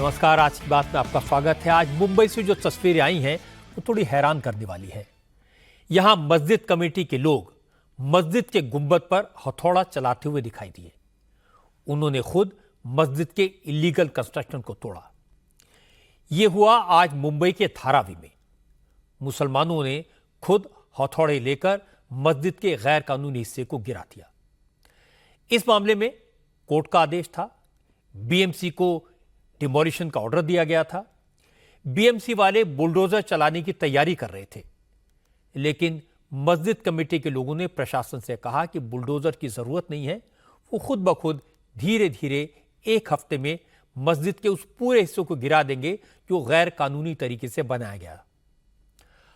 नमस्कार। आज की बात में आपका स्वागत है। आज मुंबई से जो तस्वीरें आई हैं वो थोड़ी हैरान करने वाली है। यहां मस्जिद कमेटी के लोग मस्जिद के गुंबद पर हथौड़ा चलाते हुए दिखाई दिए। उन्होंने खुद मस्जिद के इलीगल कंस्ट्रक्शन को तोड़ा। यह हुआ आज मुंबई के धारावी में। मुसलमानों ने खुद हथौड़े लेकर मस्जिद के गैर कानूनी हिस्से को गिरा दिया। इस मामले में कोर्ट का आदेश था। बीएमसी को डिमोलिशन का ऑर्डर दिया गया था। बीएमसी वाले बुलडोजर चलाने की तैयारी कर रहे थे, लेकिन मस्जिद कमेटी के लोगों ने प्रशासन से कहा कि बुलडोजर की जरूरत नहीं है, वो खुद ब खुद धीरे धीरे एक हफ्ते में मस्जिद के उस पूरे हिस्से को गिरा देंगे जो गैर कानूनी तरीके से बनाया गया।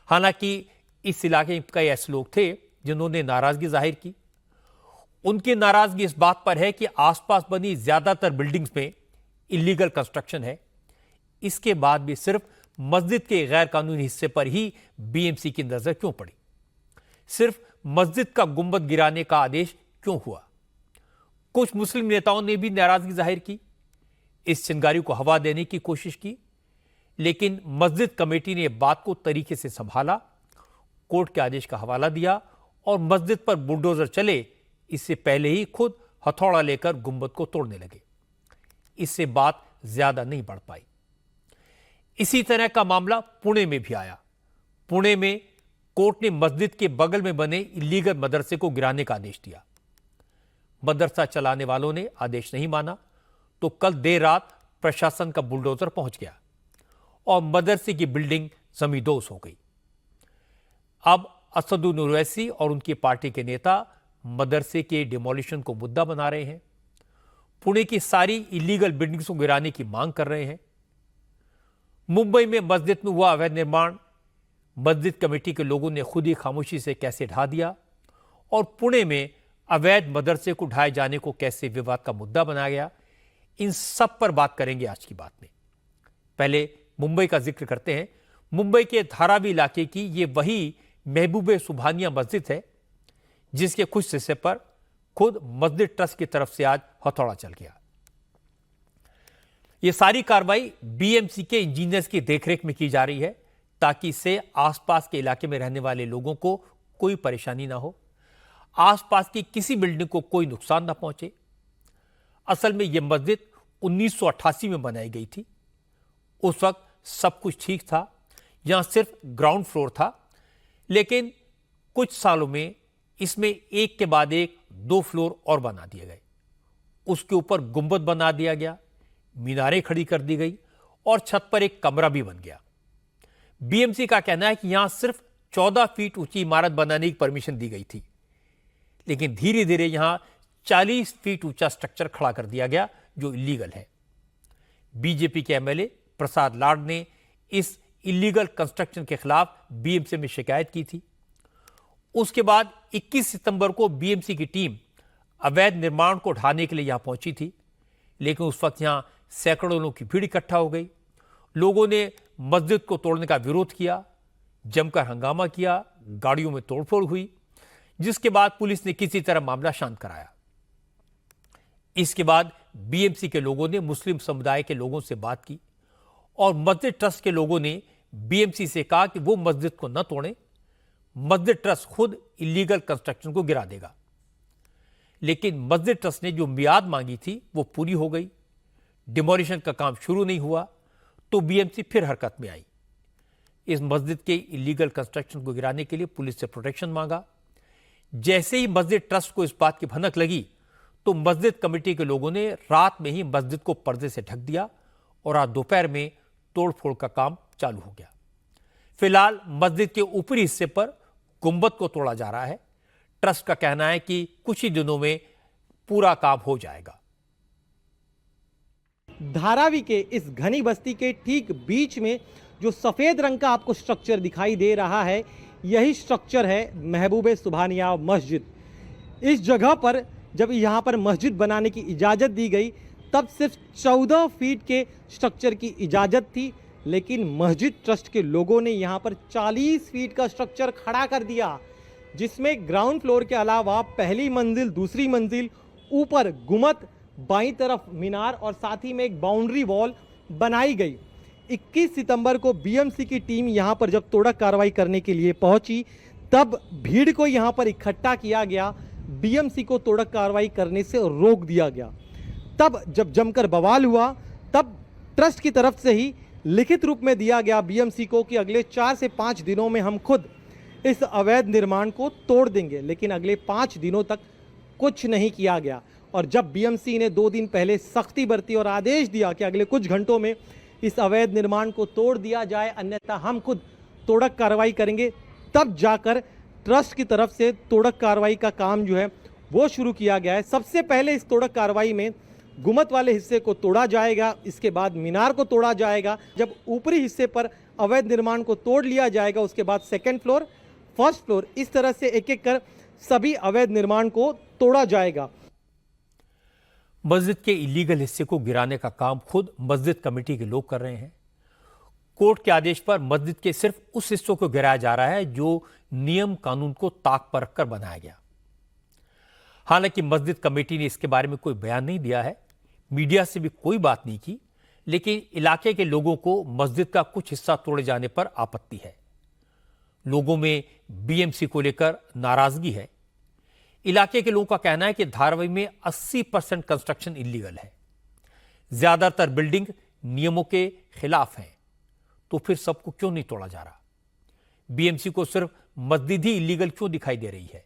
हालांकि इस इलाके में कई ऐसे लोग थे जिन्होंने नाराजगी जाहिर की। उनकी नाराजगी इस बात पर है कि आसपास बनी ज्यादातर बिल्डिंग्स में इलीगल कंस्ट्रक्शन है। इसके बाद भी सिर्फ मस्जिद के गैर कानूनी हिस्से पर ही बीएमसी की नजर क्यों पड़ी? सिर्फ मस्जिद का गुंबद गिराने का आदेश क्यों हुआ? कुछ मुस्लिम नेताओं ने भी नाराजगी जाहिर की, इस चिंगारी को हवा देने की कोशिश की, लेकिन मस्जिद कमेटी ने बात को तरीके से संभाला, कोर्ट के आदेश का हवाला दिया और मस्जिद पर बुलडोजर चले इससे पहले ही खुद हथौड़ा लेकर गुंबद को तोड़ने लगे। इससे बात ज्यादा नहीं बढ़ पाई। इसी तरह का मामला पुणे में भी आया। पुणे में कोर्ट ने मस्जिद के बगल में बने इलीगल मदरसे को गिराने का आदेश दिया। मदरसा चलाने वालों ने आदेश नहीं माना तो कल देर रात प्रशासन का बुलडोजर पहुंच गया और मदरसे की बिल्डिंग जमींदोज हो गई। अब असदुद्दीन ओवैसी और उनकी पार्टी के नेता मदरसे के डिमोलिशन को मुद्दा बना रहे हैं। पुणे की सारी इलीगल बिल्डिंग्स को गिराने की मांग कर रहे हैं। मुंबई में मस्जिद में हुआ अवैध निर्माण मस्जिद कमेटी के लोगों ने खुद ही खामोशी से कैसे ढा दिया और पुणे में अवैध मदरसे को ढाए जाने को कैसे विवाद का मुद्दा बनाया गया, इन सब पर बात करेंगे आज की बात में। पहले मुंबई का जिक्र करते हैं। मुंबई के धारावी इलाके की ये वही महबूबे सुभानिया मस्जिद है जिसके कुछ हिस्से पर खुद मस्जिद ट्रस्ट की तरफ से आज हथौड़ा चल गया। यह सारी कार्रवाई बीएमसी के इंजीनियर्स की देखरेख में की जा रही है ताकि इससे आसपास के इलाके में रहने वाले लोगों को कोई परेशानी ना हो, आसपास की किसी बिल्डिंग को कोई नुकसान ना पहुंचे। असल में यह मस्जिद 1988 में बनाई गई थी। उस वक्त सब कुछ ठीक था, यहां सिर्फ ग्राउंड फ्लोर था, लेकिन कुछ सालों में इसमें एक के बाद एक 2 फ्लोर और बना दिए गए। उसके ऊपर गुंबद बना दिया गया, मीनारें खड़ी कर दी गई और छत पर एक कमरा भी बन गया। बीएमसी का कहना है कि यहां सिर्फ 14 फीट ऊंची इमारत बनाने की परमिशन दी गई थी, लेकिन धीरे धीरे यहां 40 फीट ऊंचा स्ट्रक्चर खड़ा कर दिया गया जो इलीगल है। बीजेपी के एमएलए प्रसाद लाड ने इस इलीगल कंस्ट्रक्शन के खिलाफ बीएमसी में शिकायत की थी। उसके बाद 21 सितंबर को बीएमसी की टीम अवैध निर्माण को ढाने के लिए यहां पहुंची थी, लेकिन उस वक्त यहां सैकड़ों लोगों की भीड़ इकट्ठा हो गई। लोगों ने मस्जिद को तोड़ने का विरोध किया, जमकर हंगामा किया, गाड़ियों में तोड़फोड़ हुई, जिसके बाद पुलिस ने किसी तरह मामला शांत कराया। इसके बाद बीएमसी के लोगों ने मुस्लिम समुदाय के लोगों से बात की और मस्जिद ट्रस्ट के लोगों ने बीएमसी से कहा कि वो मस्जिद को न तोड़ें, मस्जिद ट्रस्ट खुद इलीगल कंस्ट्रक्शन को गिरा देगा। लेकिन मस्जिद ट्रस्ट ने जो मियाद मांगी थी वो पूरी हो गई। डिमोलिशन का काम शुरू नहीं हुआ तो बीएमसी फिर हरकत में आई। इस मस्जिद के इलीगल कंस्ट्रक्शन को गिराने के लिए पुलिस से प्रोटेक्शन मांगा। जैसे ही मस्जिद ट्रस्ट को इस बात की भनक लगी तो मस्जिद कमेटी के लोगों ने रात में ही मस्जिद को पर्दे से ढक दिया और आज दोपहर में तोड़फोड़ का काम चालू हो गया। फिलहाल मस्जिद के ऊपरी हिस्से पर गुंबद को तोड़ा जा रहा है। ट्रस्ट का कहना है कि कुछ ही दिनों में पूरा काम हो जाएगा। धारावी के इस घनी बस्ती के ठीक बीच में जो सफेद रंग का आपको स्ट्रक्चर दिखाई दे रहा है, यही स्ट्रक्चर है महबूबे सुभानिया मस्जिद। इस जगह पर जब यहाँ पर मस्जिद बनाने की इजाज़त दी गई तब सिर्फ 14 फीट के स्ट्रक्चर की इजाज़त थी, लेकिन मस्जिद ट्रस्ट के लोगों ने यहाँ पर 40 फीट का स्ट्रक्चर खड़ा कर दिया, जिसमें ग्राउंड फ्लोर के अलावा पहली मंजिल, दूसरी मंजिल, ऊपर गुमत, बाईं तरफ मीनार और साथ ही में एक बाउंड्री वॉल बनाई गई। 21 सितंबर को बीएमसी की टीम यहां पर जब तोड़क कार्रवाई करने के लिए पहुंची, तब भीड़ को यहां पर इकट्ठा किया गया, बीएमसी को तोड़क कार्रवाई करने से रोक दिया गया। तब जब जमकर बवाल हुआ, तब ट्रस्ट की तरफ से ही लिखित रूप में दिया गया बीएमसी को कि अगले 4 से 5 दिनों में हम खुद इस अवैध निर्माण को तोड़ देंगे। लेकिन अगले 5 दिनों तक कुछ नहीं किया गया। और जब बीएमसी ने 2 दिन पहले सख्ती बरती और आदेश दिया कि अगले कुछ घंटों में इस अवैध निर्माण को तोड़ दिया जाए, अन्यथा हम खुद तोड़क कार्रवाई करेंगे, तब जाकर ट्रस्ट की तरफ से तोड़क कार्रवाई का काम जो है वो शुरू किया गया है। सबसे पहले इस तोड़क कार्रवाई में गुमत वाले हिस्से को तोड़ा जाएगा, इसके बाद मीनार को तोड़ा जाएगा। जब ऊपरी हिस्से पर अवैध निर्माण को तोड़ लिया जाएगा, उसके बाद सेकंड फ्लोर, फर्स्ट फ्लोर, इस तरह से एक एक कर सभी अवैध निर्माण को तोड़ा जाएगा। मस्जिद के इलीगल हिस्से को गिराने का काम खुद मस्जिद कमेटी के लोग कर रहे हैं। कोर्ट के आदेश पर मस्जिद के सिर्फ उस हिस्सों को गिराया जा रहा है जो नियम कानून को ताक पर रखकर बनाया गया। हालांकि मस्जिद कमेटी ने इसके बारे में कोई बयान नहीं दिया है, मीडिया से भी कोई बात नहीं की, लेकिन इलाके के लोगों को मस्जिद का कुछ हिस्सा तोड़े जाने पर आपत्ति है। लोगों में बीएमसी को लेकर नाराजगी है। इलाके के लोगों का कहना है कि धारावी में 80% कंस्ट्रक्शन इलीगल है, ज्यादातर बिल्डिंग नियमों के खिलाफ हैं, तो फिर सबको क्यों नहीं तोड़ा जा रहा? बीएमसी को सिर्फ मस्जिद ही इलीगल क्यों दिखाई दे रही है?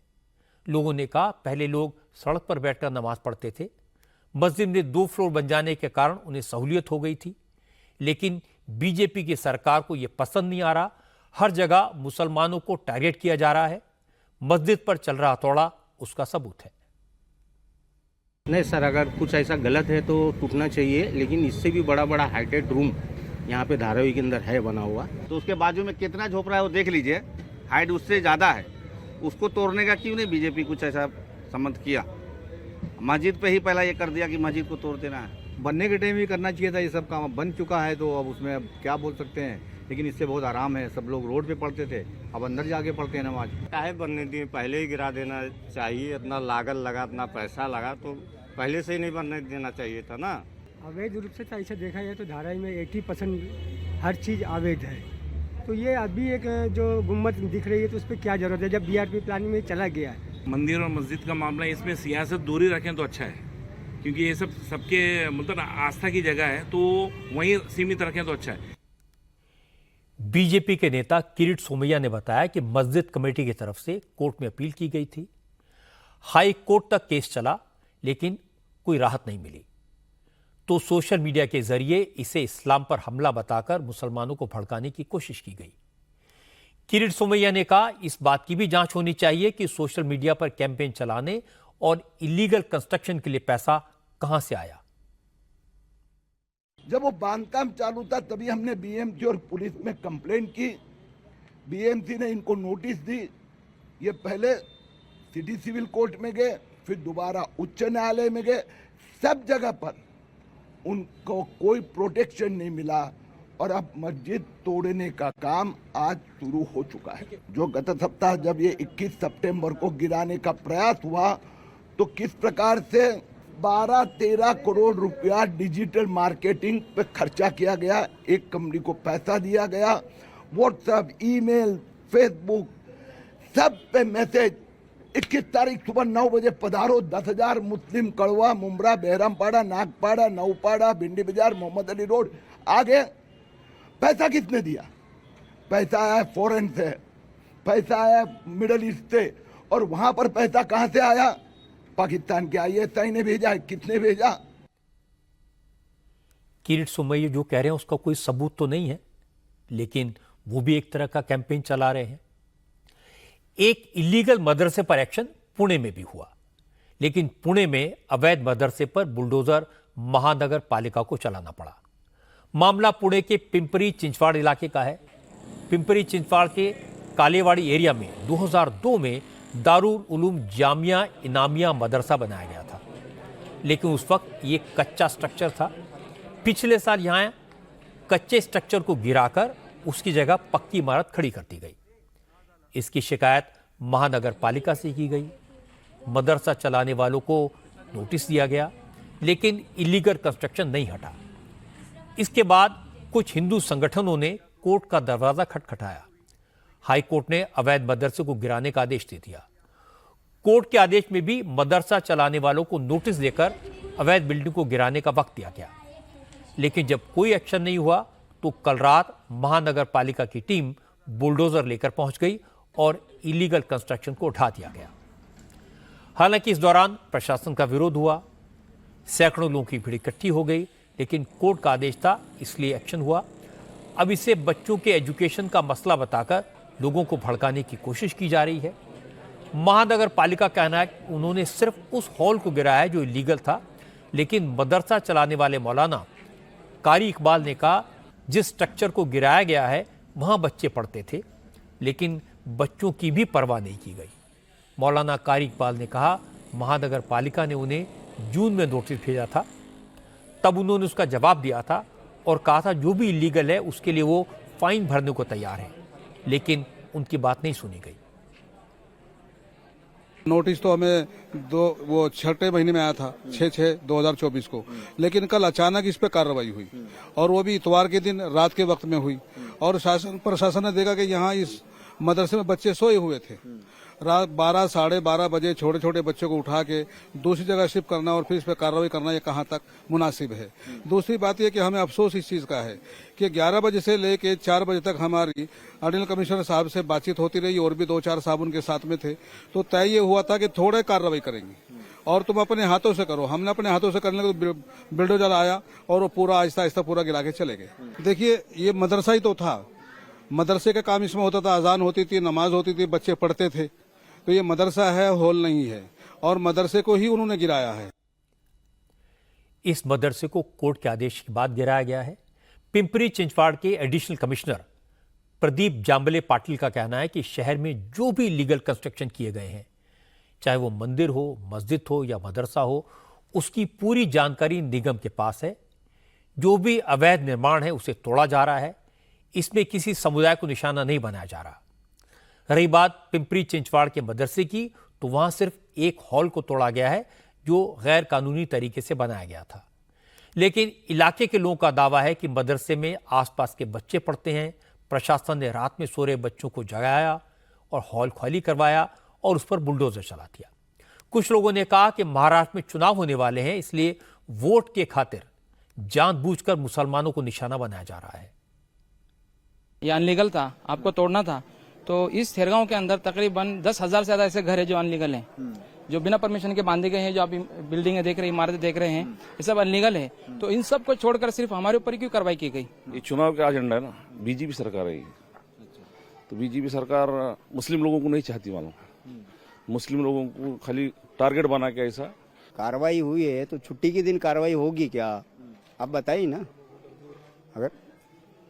लोगों ने कहा, पहले लोग सड़क पर बैठकर नमाज पढ़ते थे, मस्जिद में 2 फ्लोर बन जाने के कारण उन्हें सहूलियत हो गई थी, लेकिन बीजेपी की सरकार को यह पसंद नहीं आ रहा। हर जगह मुसलमानों को टारगेट किया जा रहा है। मस्जिद पर चल रहा हथौड़ा उसका सबूत है। नहीं सर, अगर कुछ ऐसा गलत है तो टूटना चाहिए, लेकिन इससे भी बड़ा बड़ा हाइटेड रूम यहाँ पे धारावी के अंदर है बना हुआ। तो उसके बाजू में कितना झोपड़ा है वो देख लीजिए, हाइट उससे ज़्यादा है। उसको तोड़ने का क्यों नहीं बीजेपी कुछ ऐसा संबंध किया? मस्जिद पे ही पहला ये कर दिया कि मस्जिद को तोड़ देना है। बनने के टाइम ही करना चाहिए था। ये सब काम अब बन चुका है तो अब उसमें अब क्या बोल सकते हैं, लेकिन इससे बहुत आराम है। सब लोग रोड पे पढ़ते थे, अब अंदर जाके पढ़ते हैं नमाज। चाहे बनने दिए, पहले ही गिरा देना चाहिए। इतना लागत लगा, इतना पैसा लगा, तो पहले से ही नहीं बनने देना चाहिए था ना। अवैध रूप से ऐसे देखा जाए तो धारावी में 80% हर चीज़ अवैध है। तो ये अभी एक जो गुम्बद दिख रही है तो उस पर क्या जरूरत है, जब बीआरपी प्लानिंग में चला गया है। मंदिर और मस्जिद का मामला, इसमें सियासत दूरी रखें तो अच्छा है, क्योंकि ये सब सबके मतलब आस्था की जगह है, तो वहीं सीमित रखें तो अच्छा है। बीजेपी के नेता किरीट सोमैया ने बताया कि मस्जिद कमेटी की तरफ से कोर्ट में अपील की गई थी, हाई कोर्ट तक केस चला, लेकिन कोई राहत नहीं मिली, तो सोशल मीडिया के जरिए इसे इस्लाम पर हमला बताकर मुसलमानों को भड़काने की कोशिश की गई। किरीट सोमैया ने कहा, इस बात की भी जांच होनी चाहिए कि सोशल मीडिया पर कैंपेन चलाने और इलीगल कंस्ट्रक्शन के लिए पैसा कहां से आया। जब वो बांधकाम चालू था तभी हमने बीएमसी और पुलिस में कंप्लेंट की। बीएमसी ने इनको नोटिस दी। ये पहले सिटी सिविल कोर्ट में गए, फिर दोबारा उच्च न्यायालय में गए। सब जगह पर उनको कोई प्रोटेक्शन नहीं मिला और अब मस्जिद तोड़ने का काम आज शुरू हो चुका है। जो गत सप्ताह जब ये 21 सितंबर को गिराने का प्रयास हुआ तो किस प्रकार से 12-13 करोड़ रुपया डिजिटल मार्केटिंग पे खर्चा किया गया। एक कंपनी को पैसा दिया गया, व्हाट्सएप, ईमेल, फेसबुक, सब पे मैसेज। 21 तारीख सुबह 9 बजे पधारो, 10,000 मुस्लिम कड़वा, मुमरा, बहरामपाड़ा, नागपाड़ा, नौपाड़ा, भिंडी बाजार, मोहम्मद अली रोड आ गए। पैसा किसने दिया? पैसा आया फॉरेन से, पैसा आया मिडल ईस्ट से, और वहां पर पैसा कहां से आया? पाकिस्तान के आईएसआई ने भेजा। किसने भेजा? किरीट सोमैया जो कह रहे हैं उसका कोई सबूत तो नहीं है, लेकिन वो भी एक तरह का कैंपेन चला रहे हैं। एक इलीगल मदरसे पर एक्शन पुणे में भी हुआ, लेकिन पुणे में अवैध मदरसे पर बुलडोजर महानगर पालिका को चलाना पड़ा। मामला पुणे के पिंपरी चिंचवाड़ इलाके का है। पिंपरी चिंचवाड़ के कालेवाड़ी एरिया में 2002 में दारुल उलूम जामिया इनामिया मदरसा बनाया गया था, लेकिन उस वक्त ये कच्चा स्ट्रक्चर था। पिछले साल यहाँ कच्चे स्ट्रक्चर को गिराकर उसकी जगह पक्की इमारत खड़ी कर दी गई। इसकी शिकायत महानगर पालिका से की गई। मदरसा चलाने वालों को नोटिस दिया गया, लेकिन इलीगल कंस्ट्रक्शन नहीं हटा। इसके बाद कुछ हिंदू संगठनों ने कोर्ट का दरवाजा खटखटाया। हाई कोर्ट ने अवैध मदरसे को गिराने का आदेश दे दिया। कोर्ट के आदेश में भी मदरसा चलाने वालों को नोटिस देकर अवैध बिल्डिंग को गिराने का वक्त दिया गया, लेकिन जब कोई एक्शन नहीं हुआ तो कल रात महानगर पालिका की टीम बुलडोजर लेकर पहुंच गई और इलीगल कंस्ट्रक्शन को उठा दिया गया। हालांकि इस दौरान प्रशासन का विरोध हुआ, सैकड़ों लोगों की भीड़ इकट्ठी हो गई, लेकिन कोर्ट का आदेश था इसलिए एक्शन हुआ। अब इसे बच्चों के एजुकेशन का मसला बताकर लोगों को भड़काने की कोशिश की जा रही है। महानगर पालिका का कहना है कि उन्होंने सिर्फ उस हॉल को गिराया है जो इलीगल था, लेकिन मदरसा चलाने वाले मौलाना कारी इकबाल ने कहा जिस स्ट्रक्चर को गिराया गया है वहां बच्चे पढ़ते थे, लेकिन बच्चों की भी परवाह नहीं की गई। मौलाना कारी इकबाल ने कहा महानगर पालिका ने उन्हें जून में नोटिस भेजा था, तब उन्होंने उसका जवाब दिया था और कहा था जो भी इलीगल है उसके लिए वो फाइन भरने को तैयार है, लेकिन उनकी बात नहीं सुनी गई। नोटिस तो हमें वो 6 महीने में आया था, 6/6/2024 को, लेकिन कल अचानक इस पे कार्रवाई हुई और वो भी इतवार के दिन रात के वक्त में हुई और प्रशासन ने देखा कि यहाँ इस मदरसे में बच्चे सोए हुए थे। रात 12 साढ़े 12 बजे छोटे छोटे बच्चों को उठा के दूसरी जगह शिफ्ट करना और फिर इस पर कार्रवाई करना, ये कहाँ तक मुनासिब है। दूसरी बात यह कि हमें अफसोस इस चीज़ का है कि 11 बजे से लेके 4 बजे तक हमारी एडिशनल कमिश्नर साहब से बातचीत होती रही और भी 2-4 साहब उनके साथ में थे, तो तय ये हुआ था कि थोड़े कार्रवाई करेंगे और तुम अपने हाथों से करो। हमने अपने हाथों से करने को बिल्डोजर आया और वो पूरा आहिस्ता आहिस्ता पूरा गिरा के चले गए। देखिए ये मदरसा ही तो था, मदरसे का काम इसमें होता था, अजान होती थी, नमाज होती थी, बच्चे पढ़ते थे, तो ये मदरसा है, हॉल नहीं है, और मदरसे को ही उन्होंने गिराया है। इस मदरसे को कोर्ट के आदेश के बाद गिराया गया है। पिंपरी चिंचवाड़ के एडिशनल कमिश्नर प्रदीप जांबले पाटिल का कहना है कि शहर में जो भी लीगल कंस्ट्रक्शन किए गए हैं, चाहे वो मंदिर हो, मस्जिद हो या मदरसा हो, उसकी पूरी जानकारी निगम के पास है। जो भी अवैध निर्माण है उसे तोड़ा जा रहा है, इसमें किसी समुदाय को निशाना नहीं बनाया जा रहा। रही बात पिंपरी चिंचवाड़ के मदरसे की, तो वहां सिर्फ एक हॉल को तोड़ा गया है जो गैर कानूनी तरीके से बनाया गया था, लेकिन इलाके के लोगों का दावा है कि मदरसे में आसपास के बच्चे पढ़ते हैं। प्रशासन ने रात में सो रहे बच्चों को जगाया और हॉल खाली करवाया और उस पर बुलडोजर चला दिया। कुछ लोगों ने कहा कि महाराष्ट्र में चुनाव होने वाले हैं, इसलिए वोट के खातिर जानबूझकर मुसलमानों को निशाना बनाया जा रहा है। ये अनलीगल था, आपको तोड़ना था। तो इस थेरगांव के अंदर तकरीबन 10,000 से ज्यादा ऐसे घर है जो अनलीगल हैं, जो बिना परमिशन के बांधे गए हैं। जो आप बिल्डिंगें देख रहे हैं, इमारतें देख रहे हैं, ये सब अनलीगल है। तो इन सब को छोड़कर सिर्फ हमारे ऊपर क्यों कार्रवाई की गई? ये चुनाव का एजेंडा है ना, बीजेपी सरकार है ये। तो बीजेपी सरकार मुस्लिम लोगों को नहीं चाहती, मालूम, मुस्लिम लोगों को खाली टारगेट बना के ऐसा कार्रवाई हुई है। तो छुट्टी के दिन कार्रवाई होगी क्या, आप बताइए ना। अगर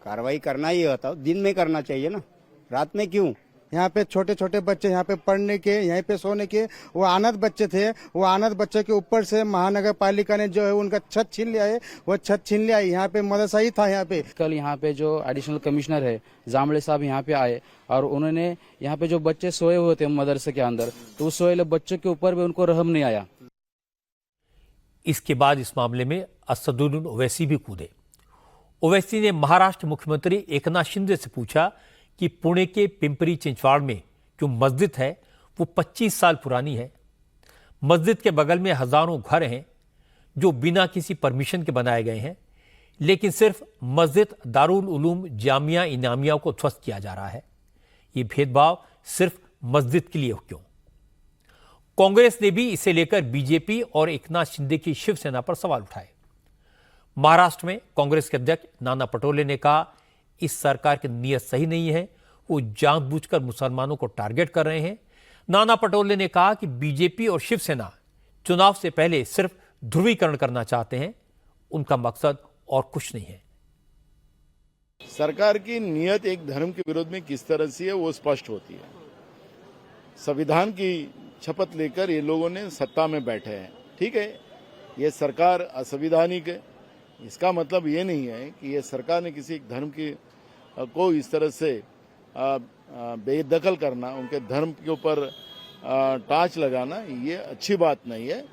कार्रवाई करना ही होता तो दिन में करना चाहिए ना, रात में क्यों? यहाँ पे छोटे छोटे बच्चे यहाँ पे पढ़ने के, यहीं पे सोने के, वो अनाथ बच्चे थे। वो अनाथ बच्चे के ऊपर से महानगर पालिका ने जो है उनका छत छीन लिया है, वो छत छीन लिया है। यहाँ पे मदरसा ही था। यहाँ पे कल यहाँ पे जो एडिशनल कमिश्नर है जांबले साहब यहाँ पे आए और उन्होंने यहाँ पे जो बच्चे सोए हुए थे मदरसे के अंदर, तो उस सोए बच्चों के ऊपर भी उनको रहम नहीं आया। इसके बाद इस मामले में असदुद्दीन ओवैसी भी कूदे। ओवैसी ने महाराष्ट्र मुख्यमंत्री एकनाथ शिंदे से पूछा कि पुणे के पिंपरी चिंचवाड़ में जो मस्जिद है वो 25 साल पुरानी है। मस्जिद के बगल में हजारों घर हैं जो बिना किसी परमिशन के बनाए गए हैं, लेकिन सिर्फ मस्जिद दारुल उलूम जामिया इनामिया को ध्वस्त किया जा रहा है। ये भेदभाव सिर्फ मस्जिद के लिए क्यों? कांग्रेस ने भी इसे लेकर बीजेपी और एकनाथ शिंदे की शिवसेना पर सवाल उठाए। महाराष्ट्र में कांग्रेस के अध्यक्ष नाना पटोले ने कहा इस सरकार की नीयत सही नहीं है, वो जानबूझकर मुसलमानों को टारगेट कर रहे हैं। नाना पटोले ने कहा कि बीजेपी और शिवसेना चुनाव से पहले सिर्फ ध्रुवीकरण करना चाहते हैं, उनका मकसद और कुछ नहीं है। सरकार की नीयत एक धर्म के विरोध में किस तरह से है वो स्पष्ट होती है। संविधान की शपथ लेकर ये लोगों ने सत्ता में बैठे हैं, ठीक है, ये सरकार असंवैधानिक है, इसका मतलब ये नहीं है कि ये सरकार ने किसी धर्म की को इस तरह से बेदखल करना, उनके धर्म के ऊपर टाँच लगाना, ये अच्छी बात नहीं है।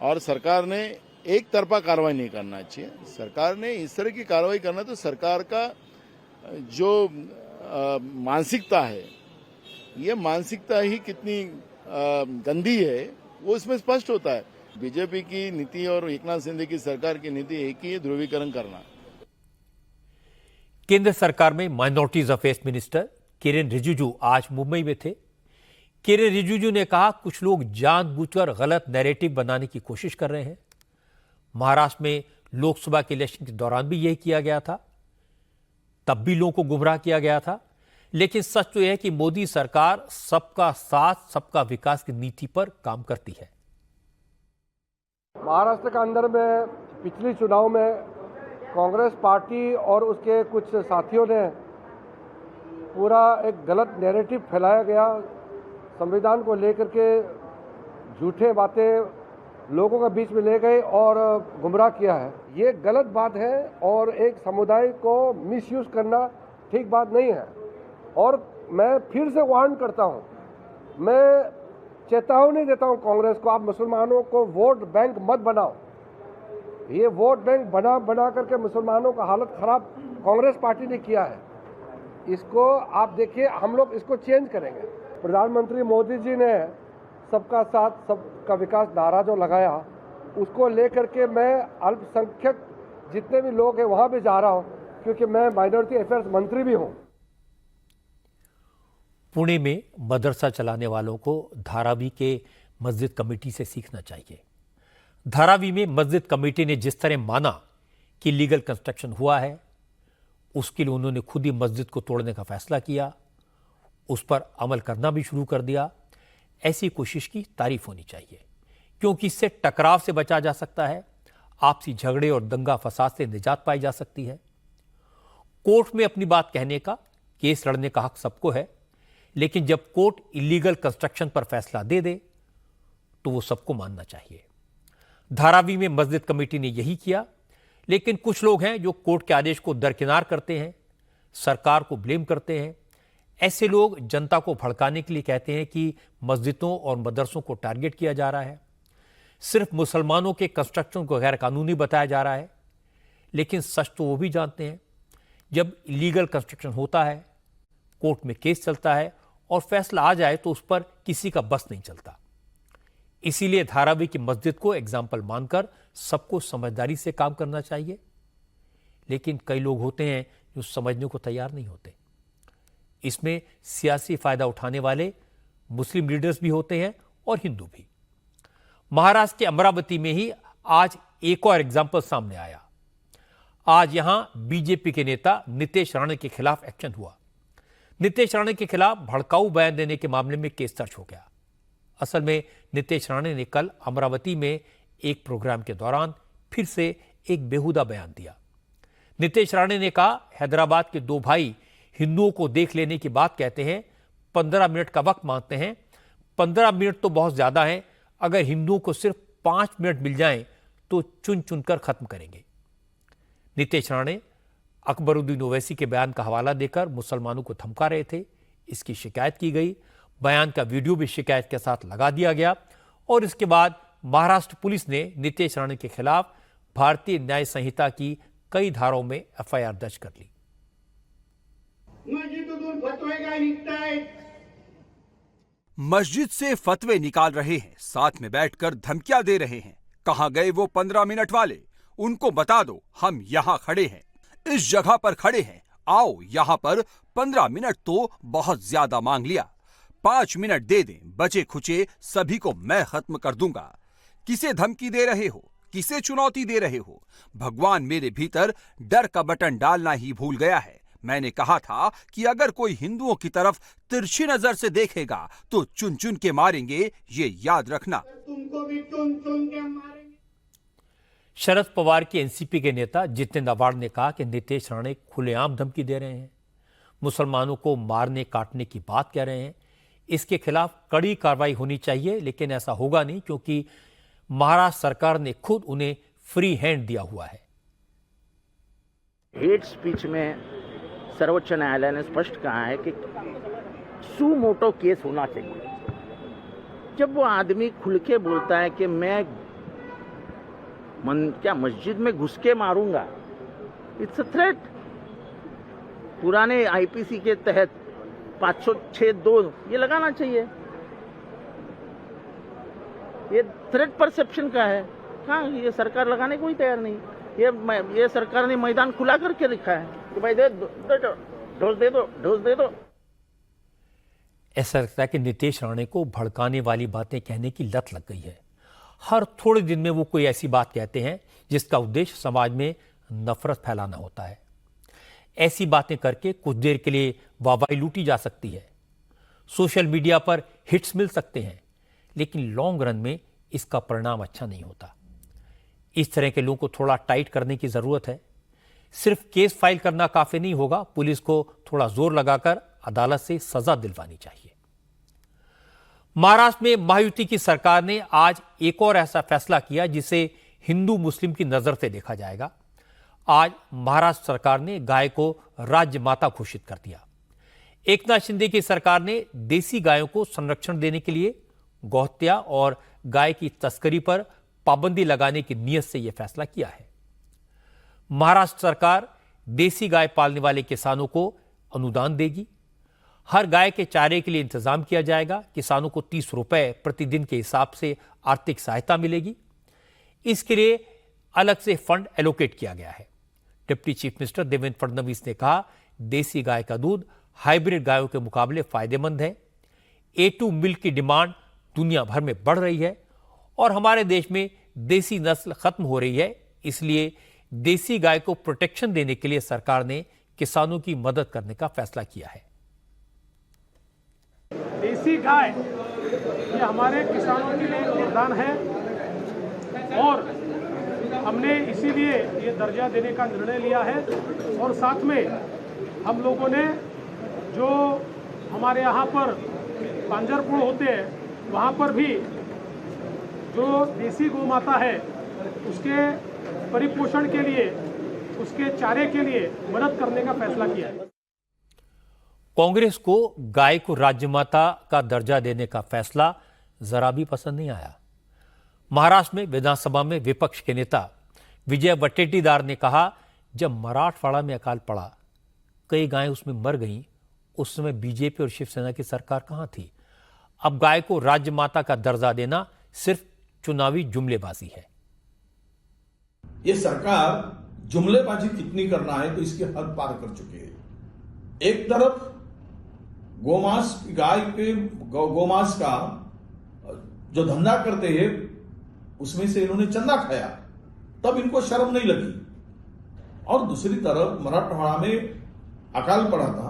और सरकार ने एक तरफा कार्रवाई नहीं करना चाहिए। सरकार ने इस तरह की कार्रवाई करना, तो सरकार का जो मानसिकता है, ये मानसिकता ही कितनी गंदी है वो इसमें स्पष्ट होता है। बीजेपी की नीति और एकनाथ शिंदे की सरकार की नीति एक ही है, ध्रुवीकरण करना। केंद्र सरकार में minorities affairs minister Kiren Rijiju आज मुंबई में थे। किरेन रिजिजू ने कहा कुछ लोग जानबूझकर गलत नैरेटिव बनाने की कोशिश कर रहे हैं। महाराष्ट्र में लोकसभा के इलेक्शन के दौरान भी यही किया गया था, तब भी लोगों को गुमराह किया गया था। लेकिन सच तो यह है कि मोदी सरकार सबका साथ सबका विकास की नीति पर काम करती है। महाराष्ट्र के अंदर में पिछले चुनाव में कांग्रेस पार्टी और उसके कुछ साथियों ने पूरा एक गलत नैरेटिव फैलाया गया, संविधान को लेकर के झूठे बातें लोगों के बीच में ले गए और गुमराह किया है। ये गलत बात है और एक समुदाय को मिसयूज करना ठीक बात नहीं है। और मैं फिर से वार्न करता हूँ, मैं चेतावनी देता हूँ कांग्रेस को, आप मुसलमानों को वोट बैंक मत बनाओ। ये वोट बैंक बना करके मुसलमानों का हालत खराब कांग्रेस पार्टी ने किया है। इसको आप देखिए, हम लोग इसको चेंज करेंगे। प्रधानमंत्री मोदी जी ने सबका साथ सबका विकास नारा जो लगाया, उसको लेकर के मैं अल्पसंख्यक जितने भी लोग हैं वहां भी जा रहा हूं, क्योंकि मैं माइनॉरिटी अफेयर्स मंत्री भी हूं। पुणे में मदरसा चलाने वालों को धारावी के मस्जिद कमेटी से सीखना चाहिए। धारावी में मस्जिद कमेटी ने जिस तरह माना कि लीगल कंस्ट्रक्शन हुआ है, उसके लिए उन्होंने खुद ही मस्जिद को तोड़ने का फैसला किया, उस पर अमल करना भी शुरू कर दिया। ऐसी कोशिश की तारीफ होनी चाहिए, क्योंकि इससे टकराव से बचा जा सकता है, आपसी झगड़े और दंगा फसाद से निजात पाई जा सकती है। कोर्ट में अपनी बात कहने का, केस लड़ने का हक सबको है, लेकिन जब कोर्ट इलीगल कंस्ट्रक्शन पर फैसला दे दे तो वो सबको मानना चाहिए। धारावी में मस्जिद कमेटी ने यही किया, लेकिन कुछ लोग हैं जो कोर्ट के आदेश को दरकिनार करते हैं, सरकार को ब्लेम करते हैं। ऐसे लोग जनता को भड़काने के लिए कहते हैं कि मस्जिदों और मदरसों को टारगेट किया जा रहा है, सिर्फ मुसलमानों के कंस्ट्रक्शन को गैर कानूनी बताया जा रहा है। लेकिन सच तो वो भी जानते हैं, जब इलीगल कंस्ट्रक्शन होता है, कोर्ट में केस चलता है और फैसला आ जाए तो उस पर किसी का बस नहीं चलता। इसीलिए धारावी की मस्जिद को एग्जाम्पल मानकर सबको समझदारी से काम करना चाहिए। लेकिन कई लोग होते हैं जो समझने को तैयार नहीं होते। इसमें सियासी फायदा उठाने वाले मुस्लिम लीडर्स भी होते हैं और हिंदू भी। महाराष्ट्र के अमरावती में ही आज एक और एग्जाम्पल सामने आया। आज यहां बीजेपी के नेता नितेश राणे के खिलाफ एक्शन हुआ। नितेश राणे के खिलाफ भड़काऊ बयान देने के मामले में केस दर्ज हो गया। असल में नितेश राणे ने कल अमरावती में एक प्रोग्राम के दौरान फिर से एक बेहुदा बयान दिया। नितेश राणे ने कहा, हैदराबाद के दो भाई हिंदुओं को देख लेने की बात कहते हैं, 15 मिनट का वक्त मांगते हैं। 15 मिनट तो बहुत ज्यादा है, अगर हिंदुओं को सिर्फ 5 मिनट मिल जाएं तो चुन चुनकर खत्म करेंगे। नितेश राणे अकबरुद्दीन ओवैसी के बयान का हवाला देकर मुसलमानों को धमका रहे थे। इसकी शिकायत की गई, बयान का वीडियो भी शिकायत के साथ लगा दिया गया और इसके बाद महाराष्ट्र पुलिस ने नितेश राणे के खिलाफ भारतीय न्याय संहिता की कई धाराओं में एफआईआर दर्ज कर ली। मस्जिद से फतवे निकाल रहे हैं, साथ में बैठकर धमकियां दे रहे हैं। कहां गए वो 15 मिनट वाले? उनको बता दो हम यहां खड़े हैं, इस जगह पर खड़े हैं, आओ यहां पर। 15 मिनट तो बहुत ज्यादा मांग लिया, 5 मिनट दे दें, बचे खुचे सभी को मैं खत्म कर दूंगा। किसे धमकी दे रहे हो, किसे चुनौती दे रहे हो? भगवान मेरे भीतर डर का बटन डालना ही भूल गया है। मैंने कहा था कि अगर कोई हिंदुओं की तरफ तिरछी नजर से देखेगा तो चुन चुन के मारेंगे, ये याद रखना। तुमको भी चुन चुन के मारेंगे। शरद पवार के एनसीपी के नेता जितेंद्र आव्हाड ने कहा कि नितेश राणे खुलेआम धमकी दे रहे हैं, मुसलमानों को मारने काटने की बात कह रहे हैं। इसके खिलाफ कड़ी कार्रवाई होनी चाहिए, लेकिन ऐसा होगा नहीं क्योंकि महाराष्ट्र सरकार ने खुद उन्हें फ्री हैंड दिया हुआ है। हेट स्पीच में सर्वोच्च न्यायालय ने स्पष्ट कहा है कि सुमोटो केस होना चाहिए। जब वो आदमी खुल के बोलता है कि मैं क्या मस्जिद में घुस के मारूंगा? It's a threat. पुराने आईपीसी के तहत 506(2) ये लगाना चाहिए। ये थ्रेट परसेप्शन का है। हाँ, ये सरकार लगाने को ही तैयार नहीं। ये सरकार ने मैदान खुला करके रखा है कि भाई ढोस दे दो। ऐसा लगता है कि नीतीश राणे को भड़काने वाली बातें कहने की लत लग गई है। हर थोड़े दिन में वो कोई ऐसी बात कहते हैं जिसका उद्देश्य समाज में नफरत फैलाना होता है। ऐसी बातें करके कुछ देर के लिए वाहवाही लूटी जा सकती है, सोशल मीडिया पर हिट्स मिल सकते हैं, लेकिन लॉन्ग रन में इसका परिणाम अच्छा नहीं होता। इस तरह के लोगों को थोड़ा टाइट करने की जरूरत है। सिर्फ केस फाइल करना काफी नहीं होगा, पुलिस को थोड़ा जोर लगाकर अदालत से सजा दिलवानी चाहिए। महाराष्ट्र में महायुति की सरकार ने आज एक और ऐसा फैसला किया जिसे हिंदू मुस्लिम की नजर से देखा जाएगा। आज महाराष्ट्र सरकार ने गाय को राज्य माता घोषित कर दिया। एकनाथ शिंदे की सरकार ने देसी गायों को संरक्षण देने के लिए गौहत्या और गाय की तस्करी पर पाबंदी लगाने की नीयत से यह फैसला किया है। महाराष्ट्र सरकार देसी गाय पालने वाले किसानों को अनुदान देगी। हर गाय के चारे के लिए इंतजाम किया जाएगा। किसानों को 30 रुपए प्रतिदिन के हिसाब से आर्थिक सहायता मिलेगी। इसके लिए अलग से फंड एलोकेट किया गया है। Deputy chief minister Devendra Fadnavis ने कहा, देसी गाय का दूध हाइब्रिड गायों के मुकाबले फायदेमंद है। A2 मिल्क की डिमांड दुनिया भर में बढ़ रही है और हमारे देश में देसी नस्ल खत्म हो रही है। इसलिए देसी गाय को प्रोटेक्शन देने के लिए सरकार ने किसानों की मदद करने का फैसला किया है। देसी गाय ये हमारे किसानों के लिए एक वरदान है और हमने इसीलिए ये दर्जा देने का निर्णय लिया है। और साथ में हम लोगों ने जो हमारे यहाँ पर पांजरपुर होते हैं वहाँ पर भी जो देसी गौ माता है उसके परिपोषण के लिए, उसके चारे के लिए मदद करने का फैसला किया है। कांग्रेस को गाय को राज्यमाता का दर्जा देने का फैसला जरा भी पसंद नहीं आया। महाराष्ट्र में विधानसभा में विपक्ष के नेता विजय वट्टेटीदार ने कहा, जब मराठवाड़ा में अकाल पड़ा, कई गायें उसमें मर गईं, उस समय बीजेपी और शिवसेना की सरकार कहां थी? अब गाय को राज्यमाता का दर्जा देना सिर्फ चुनावी जुमलेबाजी है। ये सरकार जुमलेबाजी कितनी करना है तो इसकी हद पार कर चुकी है। एक तरफ गोमांस, गाय के गोमांस का जो धंधा करते हैं उसमें से इन्होंने चंदा खाया, तब इनको शर्म नहीं लगी। और दूसरी तरफ मराठवाड़ा में अकाल पड़ा था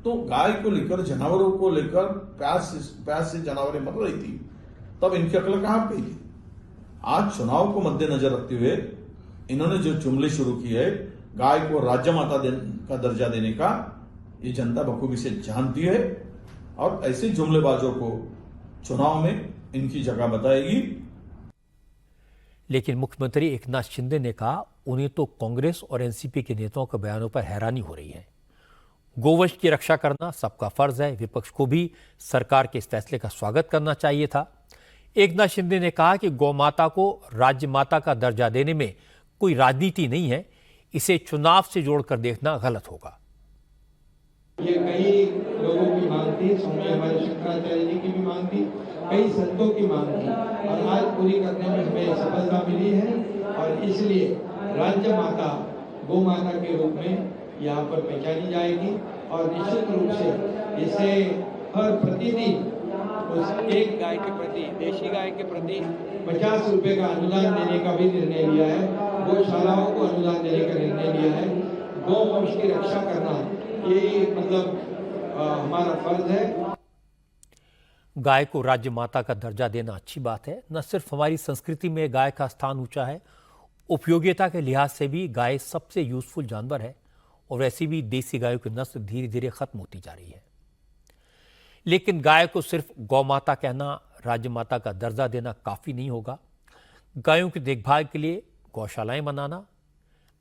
तो गाय को लेकर, जानवरों को लेकर प्यास से जानवरें मर रही थी, तब इनकी अकल कहां गई थी? आज चुनाव को मद्देनजर रखते हुए इन्होंने जो जुमले शुरू किए, गाय को राज्यमाता का दर्जा देने का, ये जनता बखूबी से जानती है और ऐसे जुमलेबाजों को चुनाव में इनकी जगह बताएगी। लेकिन मुख्यमंत्री एकनाथ शिंदे ने कहा, उन्हें तो कांग्रेस और एनसीपी के नेताओं के बयानों पर हैरानी हो रही है। गोवंश की रक्षा करना सबका फर्ज है। विपक्ष को भी सरकार के इस फैसले का स्वागत करना चाहिए था। एकनाथ शिंदे ने कहा कि गौ माता को राज्य माता का दर्जा देने में कोई राजनीति नहीं है, इसे चुनाव से जोड़कर देखना गलत होगा। ये कई लोगों की मांग थी, स्वामी हमारे शंकराचार्य जी की भी मांग थी, कई संतों की मांग थी और आज पूरी करने में हमें सफलता मिली है। और इसलिए राज्य माता गौ माता के रूप में यहाँ पर पहचानी जाएगी और निश्चित रूप से इसे हर प्रतिदिन उस एक गाय के प्रति, देशी गाय के प्रति 50 रुपए का अनुदान देने का भी निर्णय लिया है। गौशालाओं को अनुदान देने का निर्णय लिया है। गौ वंश की रक्षा करना ये मतलब हमारा फर्ज है। गाय को राज्य माता का दर्जा देना अच्छी बात है। न सिर्फ हमारी संस्कृति में गाय का स्थान ऊंचा है, उपयोगिता के लिहाज से भी गाय सबसे यूजफुल जानवर है और वैसी भी देसी गायों की नस्ल धीरे धीरे खत्म होती जा रही है। लेकिन गाय को सिर्फ गौ माता कहना, राज्य माता का दर्जा देना काफी नहीं होगा। गायों की देखभाल के लिए गौशालाएं बनाना,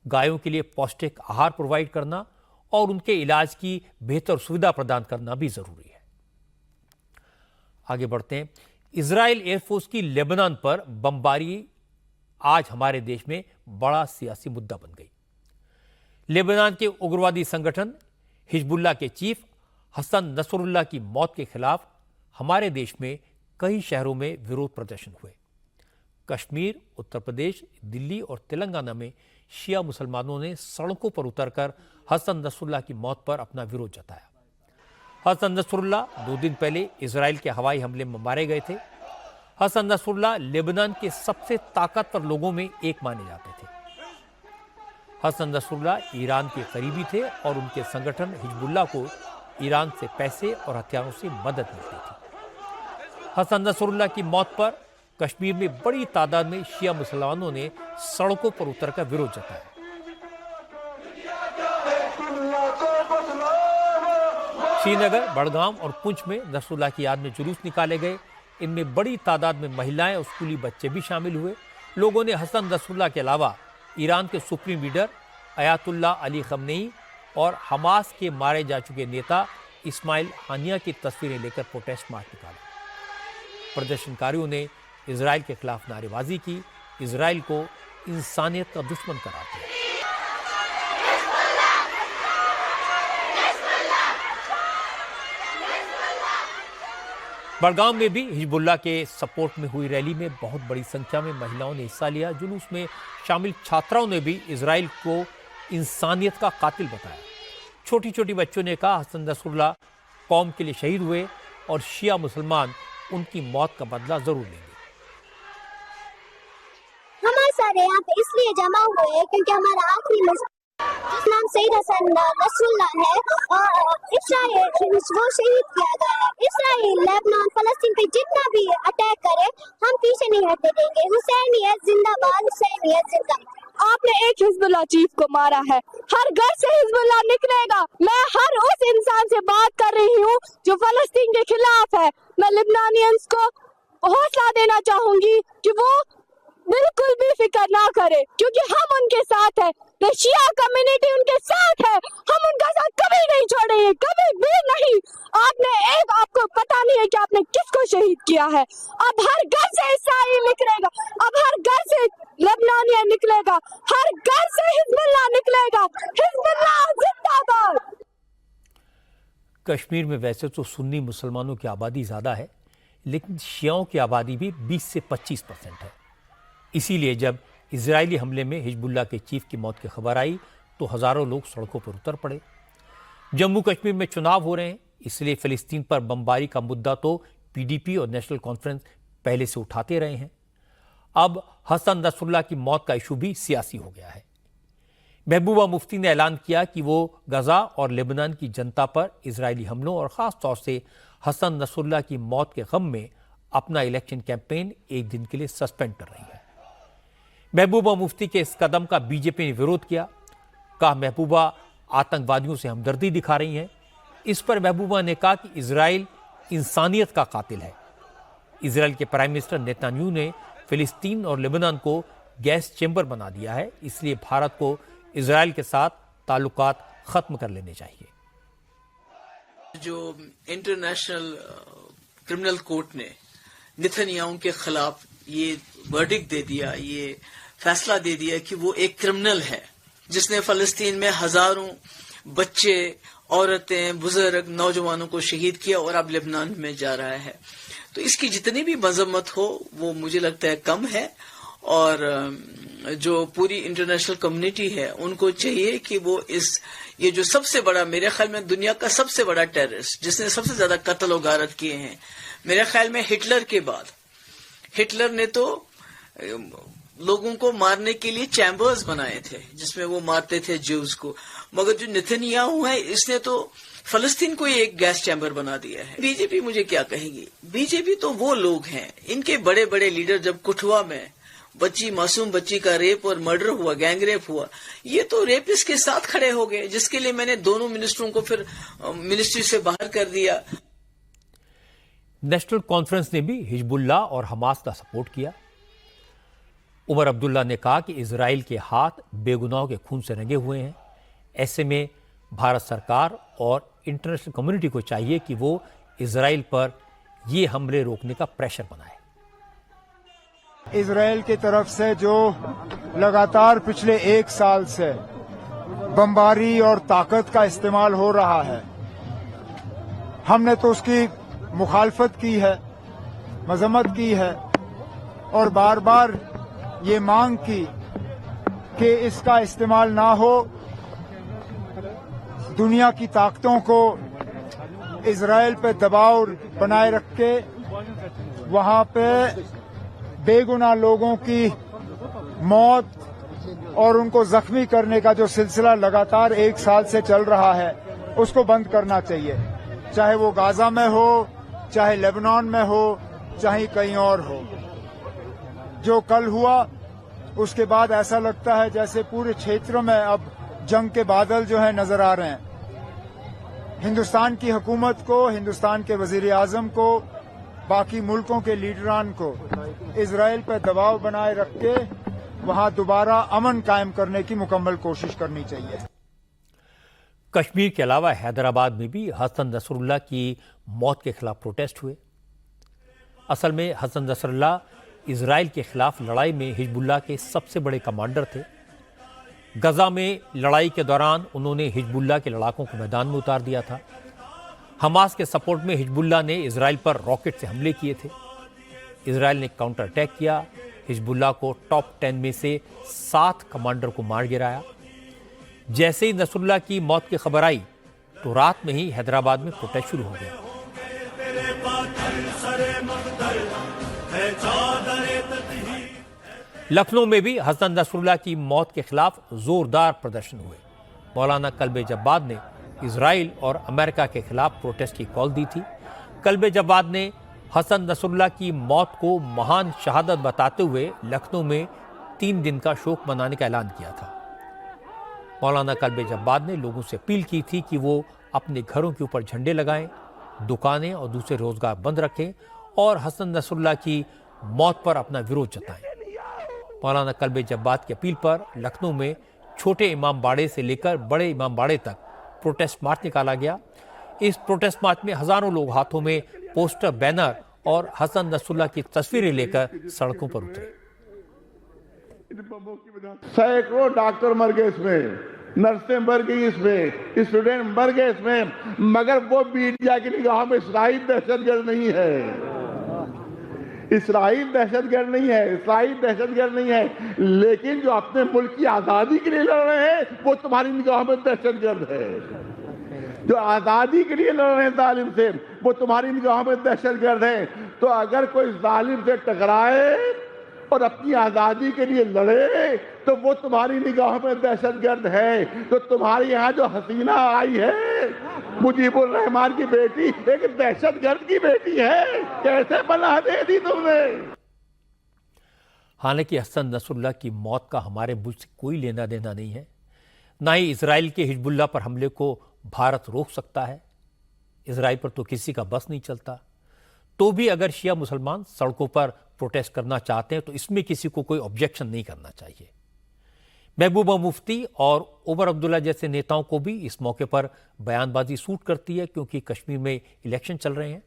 गायों के लिए पौष्टिक आहार प्रोवाइड करना और उनके इलाज की बेहतर सुविधा प्रदान करना भी जरूरी है। आगे बढ़ते हैं। इजराइल एयरफोर्स की लेबनान पर बमबारी आज हमारे देश में बड़ा सियासी मुद्दा बन गई। लेबनान के उग्रवादी संगठन हिजबुल्लाह के चीफ हसन नसरुल्लाह की मौत के खिलाफ हमारे देश में कई शहरों में विरोध प्रदर्शन हुए। कश्मीर, उत्तर प्रदेश, दिल्ली और तेलंगाना में शिया मुसलमानों ने सड़कों पर उतरकर हसन नसरुल्लाह की मौत पर अपना विरोध जताया। हसन नसरुल्लाह 2 दिन पहले इजराइल के हवाई हमले में मारे गए थे। हसन नसरुल्लाह लेबनान के सबसे ताकतवर लोगों में एक माने जाते थे। हसन नसरुल्लाह ईरान के करीबी थे और उनके संगठन हिजबुल्लाह को ईरान से पैसे और हथियारों से मदद मिलती थी। हसन नसरुल्लाह की मौत पर कश्मीर में बड़ी तादाद में शिया मुसलमानों ने सड़कों पर उतरकर विरोध जताया। श्रीनगर, बड़गाम और पुंछ में नसरुल्लाह की याद में जुलूस निकाले गए। इनमें बड़ी तादाद में महिलाएं और स्कूली बच्चे भी शामिल हुए। लोगों ने हसन नसरुल्लाह के अलावा ईरान के supreme leader Ayatollah Ali Khamenei और हमास के मारे जा चुके नेता इस्माइल हानिया की तस्वीरें लेकर प्रोटेस्ट मार्च निकाला। प्रदर्शनकारियों ने इजराइल के खिलाफ नारेबाजी की। इजराइल को इंसानियत का दुश्मन कराते हैं। बड़गाम में भी हिजबुल्लाह के सपोर्ट में हुई रैली में बहुत बड़ी संख्या में महिलाओं ने हिस्सा लिया। जुलूस में शामिल छात्राओं ने भी इजराइल को इंसानियत का कातिल बताया। छोटी छोटी बच्चों ने कहा हसन नसरुल्लाह कौम के लिए शहीद हुए और शिया मुसलमान उनकी मौत का बदला जरूर लेंगे। हमारे सारे यहाँ पे इसलिए जमा हुए हैं क्योंकि हमारा आखिरी जिस नाम सईद हसन नसरुल्लाह है और इस्राइल वो शहीद किया गया है। इस्राइल लेबनान फलस्तीन पे जितना भी अटैक करे हम पीछे नहीं हटने देंगे। हुसैनियत जिंदाबाद, हुसैनियत जिंदाबाद। आपने एक हिजबुल्लाह चीफ को मारा है, हर घर से हिजबुल्लाह निकलेगा। मैं हर उस इंसान से बात कर रही हूँ जो फलस्तीन के खिलाफ है। मैं लिबनानियंस को हौसला देना चाहूंगी कि वो बिल्कुल भी फिक्र ना करे क्योंकि हम उनके साथ है। द शिया कम्युनिटी उनके साथ है। हम उनका साथ कभी नहीं छोड़ेंगे, कभी भी नहीं। आपको पता नहीं है कि आपने किसको शहीद किया है। अब हर घर से इस्राइल निकलेगा, अब हर घर से लेबनानिया निकलेगा, हर घर से हिजबुल्लाह निकलेगा। हिजबुल्लाह जिंदाबाद। कश्मीर में वैसे तो सुन्नी मुसलमानों की आबादी ज़्यादा है, लेकिन शियाओं की आबादी भी 20 से 25% है। इसीलिए जब इजरायली हमले में हिजबुल्लाह के चीफ की मौत की खबर आई तो हज़ारों लोग सड़कों पर उतर पड़े। जम्मू कश्मीर में चुनाव हो रहे हैं, इसलिए फ़िलिस्तीन पर बमबारी का मुद्दा तो पीडीपी और नेशनल कॉन्फ्रेंस पहले से उठाते रहे हैं। अब हसन नसरुल्लाह की मौत का इशू भी सियासी हो गया है। महबूबा मुफ्ती ने ऐलान किया कि वो गजा और लेबनान की जनता पर इजरायली हमलों और ख़ास तौर से हसन नसरुल्लाह की मौत के गम में अपना इलेक्शन कैंपेन एक दिन के लिए सस्पेंड कर रही है। महबूबा मुफ्ती के इस कदम का बीजेपी ने विरोध किया। कहा महबूबा आतंकवादियों से हमदर्दी दिखा रही हैं। इस पर महबूबा ने कहा कि इजराइल इंसानियत का कातिल है। इजराइल के प्राइम मिनिस्टर नेतन्याहू ने फिलिस्तीन और लेबनान को गैस चेंबर बना दिया है, इसलिए भारत को इजराइल के साथ ताल्लुकात खत्म कर लेने चाहिए। जो इंटरनेशनल क्रिमिनल कोर्ट ने नेतन्याहू के खिलाफ ये वर्डिक्ट दे दिया, ये फैसला दे दिया कि वो एक क्रिमिनल है जिसने फलस्तीन में हजारों बच्चे, औरतें, बुजुर्ग, नौजवानों को शहीद किया और अब लेबनान में जा रहा है। तो इसकी जितनी भी मजम्मत हो वो मुझे लगता है कम है। और जो पूरी इंटरनेशनल कम्युनिटी है उनको चाहिए कि वो ये जो सबसे बड़ा, मेरे ख्याल में दुनिया का सबसे बड़ा टेररिस्ट जिसने सबसे ज्यादा कत्ल और गारत किए हैं, मेरे ख्याल में हिटलर के बाद, हिटलर ने तो लोगों को मारने के लिए चैम्बर्स बनाए थे जिसमें वो मारते थे ज्यूज को, मगर जो नेतन्याहू है इसने तो फलस्तीन को ही एक गैस चैम्बर बना दिया है। बीजेपी मुझे क्या कहेगी? बीजेपी तो वो लोग हैं, इनके बड़े बड़े लीडर, जब कुठवा में मासूम बच्ची का रेप और मर्डर हुआ, गैंग रेप हुआ, ये तो रेपिस्ट के साथ खड़े हो गए, जिसके लिए मैंने दोनों मिनिस्टरों को फिर मिनिस्ट्री से बाहर कर दिया। नेशनल कॉन्फ्रेंस ने भी हिजबुल्लाह और हमास का सपोर्ट किया। उमर अब्दुल्ला ने कहा कि इजराइल के हाथ बेगुनाहों के खून से रंगे हुए हैं। ऐसे में भारत सरकार और इंटरनेशनल कम्युनिटी को चाहिए कि वो इजराइल पर ये हमले रोकने का प्रेशर बनाए। इजराइल की तरफ से जो लगातार पिछले 1 साल से बमबारी और ताकत का इस्तेमाल हो रहा है, हमने तो उसकी मुखालफत की है, मजम्मत की है और बार बार ये मांग की कि इसका इस्तेमाल ना हो। दुनिया की ताकतों को इजराइल पे दबाव बनाए रख के वहां पे बेगुनाह लोगों की मौत और उनको जख्मी करने का जो सिलसिला लगातार 1 साल से चल रहा है, उसको बंद करना चाहिए। चाहे वो गाजा में हो, चाहे लेबनान में हो, चाहे कहीं और हो। जो कल हुआ उसके बाद ऐसा लगता है जैसे पूरे क्षेत्र में अब जंग के बादल जो है नजर आ रहे हैं। हिंदुस्तान की हुकूमत को, हिंदुस्तान के वजीर आजम को, बाकी मुल्कों के लीडरान को इजराइल पर दबाव बनाए रख के वहां दोबारा अमन कायम करने की मुकम्मल कोशिश करनी चाहिए। कश्मीर के अलावा हैदराबाद में भी हसन नसरुल्लाह की मौत के खिलाफ प्रोटेस्ट हुए। असल में हसन नसरुल्लाह इजराइल के खिलाफ लड़ाई में हिजबुल्लाह के सबसे बड़े कमांडर थे। गजा में लड़ाई के दौरान उन्होंने हिजबुल्लाह के लड़ाकों को मैदान में उतार दिया था। हमास के सपोर्ट में हिजबुल्लाह ने इजराइल पर रॉकेट से हमले किए थे। इजराइल ने काउंटर अटैक किया, हिजबुल्लाह को टॉप 10 में से 7 कमांडर को मार गिराया। जैसे ही नसरुल्लाह की मौत की खबर आई तो रात में ही हैदराबाद में प्रोटेस्ट शुरू हो गया। लखनऊ में भी हसन नसरुल्लाह की मौत के खिलाफ जोरदार प्रदर्शन हुए। मौलाना कल्बे जब्बाद ने इजराइल और अमेरिका के खिलाफ प्रोटेस्ट की कॉल दी थी। कल्बे जब्बाद ने हसन नसरुल्लाह की मौत को महान शहादत बताते हुए लखनऊ में 3 दिन का शोक मनाने का ऐलान किया था। मौलाना कल्बे जब्बाद ने लोगों से अपील की थी कि वो अपने घरों के ऊपर झंडे लगाएं, दुकानें और दूसरे रोजगार बंद रखें और हसन नसरुल्लाह की मौत पर अपना विरोध जताएं। मौलाना कल्बे जब्बाद की अपील पर लखनऊ में छोटे इमाम बाड़े से लेकर बड़े इमाम बाड़े तक प्रोटेस्ट मार्च निकाला गया। इस प्रोटेस्ट मार्च में हजारों लोग हाथों में पोस्टर, बैनर और हसन नसरुल्लाह की तस्वीरें लेकर सड़कों पर उतरे। सैकड़ों डॉक्टर मर गए इसमें, नर्सें मर गई इसमें, स्टूडेंट मर गए इसमें, मगर वो मीडिया की निगाह में इस्राइल दहशतगर्द नहीं है। इस्राइल दहशतगर्द नहीं है, इस्राइल दहशतगर्द नहीं है, लेकिन जो अपने मुल्क की आजादी के लिए लड़ रहे हैं वो तुम्हारी निगाह में दहशतगर्द है। जो आजादी के लिए लड़ रहे हैं जालिम से, वो तुम्हारी निगाह में दहशतगर्द है। तो अगर कोई जालिम से टकराए और अपनी आजादी के लिए लड़े तो वो तुम्हारी निगाह में दहशतगर्द है। तो तुम्हारे यहाँ जो हसीना आई है, मुजीबुर रहमान की बेटी, एक दहशतगर्द की बेटी है, कैसे बना दे दी तुमने। हालांकि हसन नसरुल्लाह की मौत का हमारे मुल्क से कोई लेना देना नहीं है, ना ही इजराइल के हिजबुल्लाह पर हमले को भारत रोक सकता है। इजराइल पर तो किसी का बस नहीं चलता। तो भी अगर शिया मुसलमान सड़कों पर प्रोटेस्ट करना चाहते हैं तो इसमें किसी को कोई ऑब्जेक्शन नहीं करना चाहिए। महबूबा मुफ्ती और उमर अब्दुल्ला जैसे नेताओं को भी इस मौके पर बयानबाजी सूट करती है, क्योंकि कश्मीर में इलेक्शन चल रहे हैं।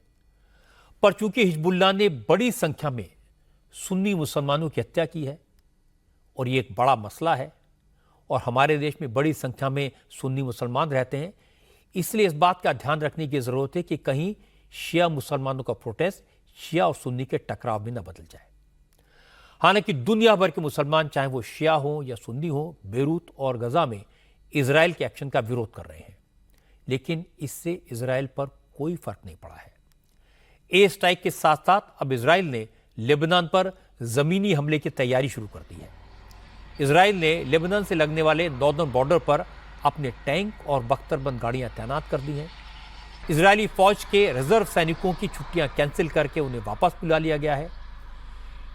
पर चूंकि हिजबुल्लाह ने बड़ी संख्या में सुन्नी मुसलमानों की हत्या की है और ये एक बड़ा मसला है और हमारे देश में बड़ी संख्या में सुन्नी मुसलमान रहते हैं, इसलिए इस बात का ध्यान रखने की जरूरत है कि कहीं शिया मुसलमानों का प्रोटेस्ट शिया और सुन्नी के टकराव में न बदल जाए। हालांकि दुनिया भर के मुसलमान, चाहे वो शिया हो या सुन्नी हो, बेरूत और गजा में इजराइल के एक्शन का विरोध कर रहे हैं, लेकिन इससे इजराइल पर कोई फर्क नहीं पड़ा है। एयर स्ट्राइक के साथ साथ अब इजराइल ने लेबनान पर जमीनी हमले की तैयारी शुरू कर दी है। इजराइल ने लेबनान से लगने वाले नॉर्दर्न बॉर्डर पर अपने टैंक और बख्तरबंद गाड़ियां तैनात कर दी हैं। इजरायली फौज के रिजर्व सैनिकों की छुट्टियां कैंसिल करके उन्हें वापस बुला लिया गया है।